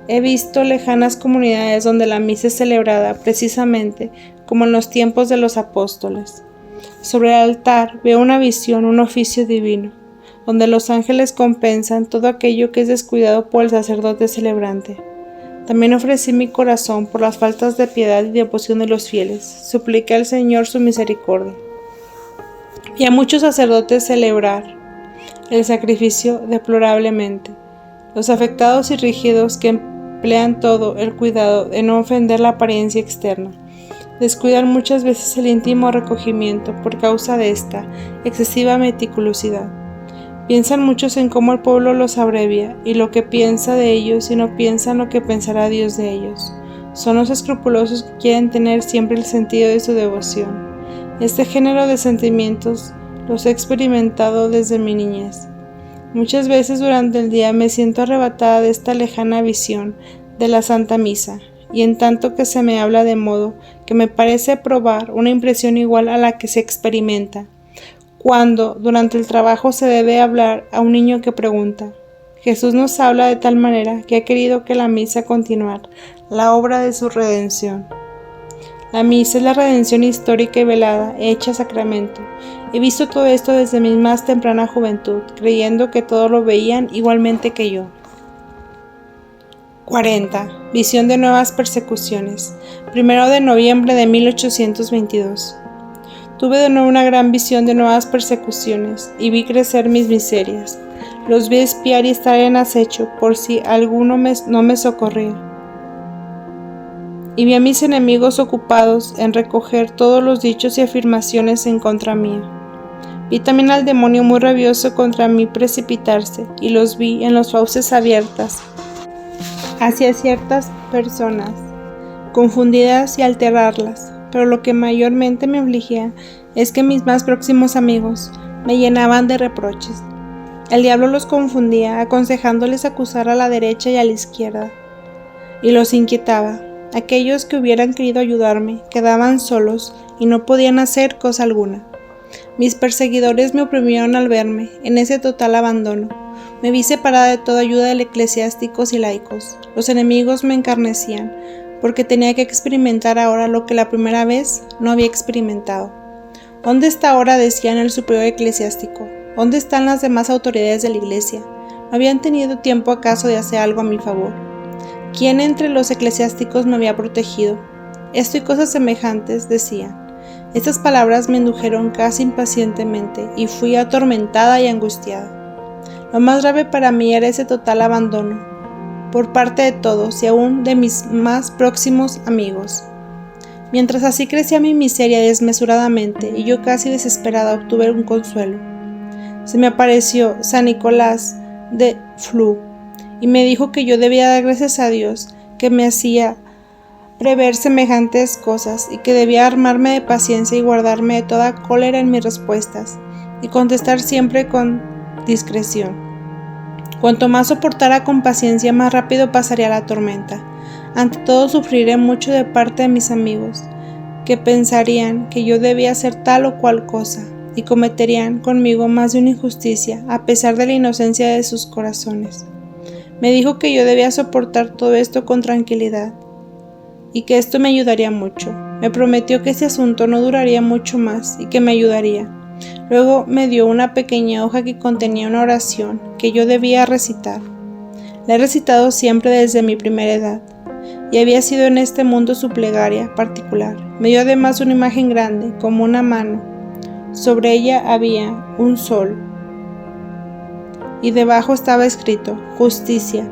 He visto lejanas comunidades donde la misa es celebrada precisamente como en los tiempos de los apóstoles. Sobre el altar veo una visión, un oficio divino, donde los ángeles compensan todo aquello que es descuidado por el sacerdote celebrante. También ofrecí mi corazón por las faltas de piedad y devoción de los fieles. Supliqué al Señor su misericordia. Vi a muchos sacerdotes celebrar el sacrificio deplorablemente. Los afectados y rígidos que emplean todo el cuidado de no ofender la apariencia externa, descuidan muchas veces el íntimo recogimiento por causa de esta excesiva meticulosidad. Piensan muchos en cómo el pueblo los abrevia y lo que piensa de ellos y no piensan lo que pensará Dios de ellos. Son los escrupulosos que quieren tener siempre el sentido de su devoción. Este género de sentimientos los he experimentado desde mi niñez. Muchas veces durante el día me siento arrebatada de esta lejana visión de la Santa Misa, y en tanto que se me habla de modo que me parece probar una impresión igual a la que se experimenta cuando durante el trabajo se debe hablar a un niño que pregunta. Jesús nos habla de tal manera que ha querido que la misa continuar la obra de su redención. La misa es la redención histórica y velada, hecha sacramento. He visto todo esto desde mi más temprana juventud, creyendo que todos lo veían igualmente que yo. 40. Visión de nuevas persecuciones. 1 de noviembre de 1822. Tuve de nuevo una gran visión de nuevas persecuciones, y vi crecer mis miserias. Los vi espiar y estar en acecho, por si alguno no me socorría. Y vi a mis enemigos ocupados en recoger todos los dichos y afirmaciones en contra mía. Vi también al demonio muy rabioso contra mí precipitarse, y los vi en las fauces abiertas hacia ciertas personas, confundidas y alterarlas. Pero lo que mayormente me afligía es que mis más próximos amigos me llenaban de reproches. El diablo los confundía, aconsejándoles acusar a la derecha y a la izquierda, y los inquietaba. Aquellos que hubieran querido ayudarme quedaban solos y no podían hacer cosa alguna. Mis perseguidores me oprimieron al verme en ese total abandono. Me vi separada de toda ayuda de eclesiásticos y laicos. Los enemigos me encarnecían, porque tenía que experimentar ahora lo que la primera vez no había experimentado. ¿Dónde está ahora?, decían el superior eclesiástico. ¿Dónde están las demás autoridades de la iglesia? ¿No habían tenido tiempo acaso de hacer algo a mi favor? ¿Quién entre los eclesiásticos me había protegido? Esto y cosas semejantes decían. Estas palabras me indujeron casi impacientemente, y fui atormentada y angustiada. Lo más grave para mí era ese total abandono, por parte de todos y aún de mis más próximos amigos. Mientras así crecía mi miseria desmesuradamente y yo casi desesperada obtuve un consuelo. Se me apareció San Nicolás de Flu y me dijo que yo debía dar gracias a Dios que me hacía prever semejantes cosas y que debía armarme de paciencia y guardarme de toda cólera en mis respuestas y contestar siempre con discreción. Cuanto más soportara con paciencia, más rápido pasaría la tormenta. Ante todo, sufriré mucho de parte de mis amigos, que pensarían que yo debía hacer tal o cual cosa, y cometerían conmigo más de una injusticia, a pesar de la inocencia de sus corazones. Me dijo que yo debía soportar todo esto con tranquilidad, y que esto me ayudaría mucho. Me prometió que ese asunto no duraría mucho más, y que me ayudaría. Luego me dio una pequeña hoja que contenía una oración que yo debía recitar. La he recitado siempre desde mi primera edad, y había sido en este mundo su plegaria particular. Me dio además una imagen grande, como una mano. Sobre ella había un sol, y debajo estaba escrito, justicia.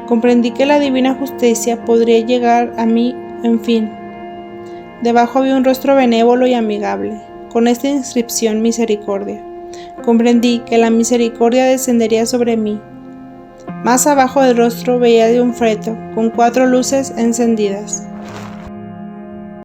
Comprendí que la divina justicia podría llegar a mí, en fin. Debajo había un rostro benévolo y amigable. Con esta inscripción, misericordia. Comprendí que la misericordia descendería sobre mí. Más abajo del rostro veía de un feto, con 4 luces encendidas.